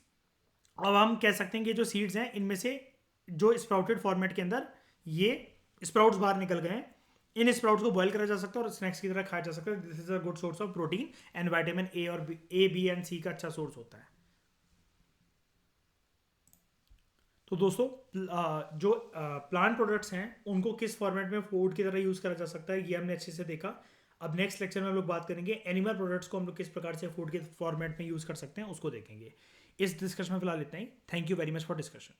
अब हम कह सकते हैं कि जो सीड्स हैं इनमें से जो स्प्राउटेड फॉर्मेट के अंदर ये स्प्राउट्स बाहर निकल गए हैं, इन स्प्राउट्स को बॉयल करा जा सकता है और स्नैक्स की तरह खाया जा सकता है। This is a good source of protein and vitamin A और ए बी एंड सी का अच्छा सोर्स होता है। तो दोस्तों जो प्लांट प्रोडक्ट्स हैं उनको किस फॉर्मेट में फूड की तरह यूज करा जा सकता है ये हमने अच्छे से देखा। अब नेक्स्ट लेक्चर में हम लोग बात करेंगे एनिमल प्रोडक्ट्स को हम लोग किस प्रकार से फूड के फॉर्मेट में यूज कर सकते हैं, उसको देखेंगे। इस डिस्कशन में फिलहाल इतना ही। Thank you very much for discussion.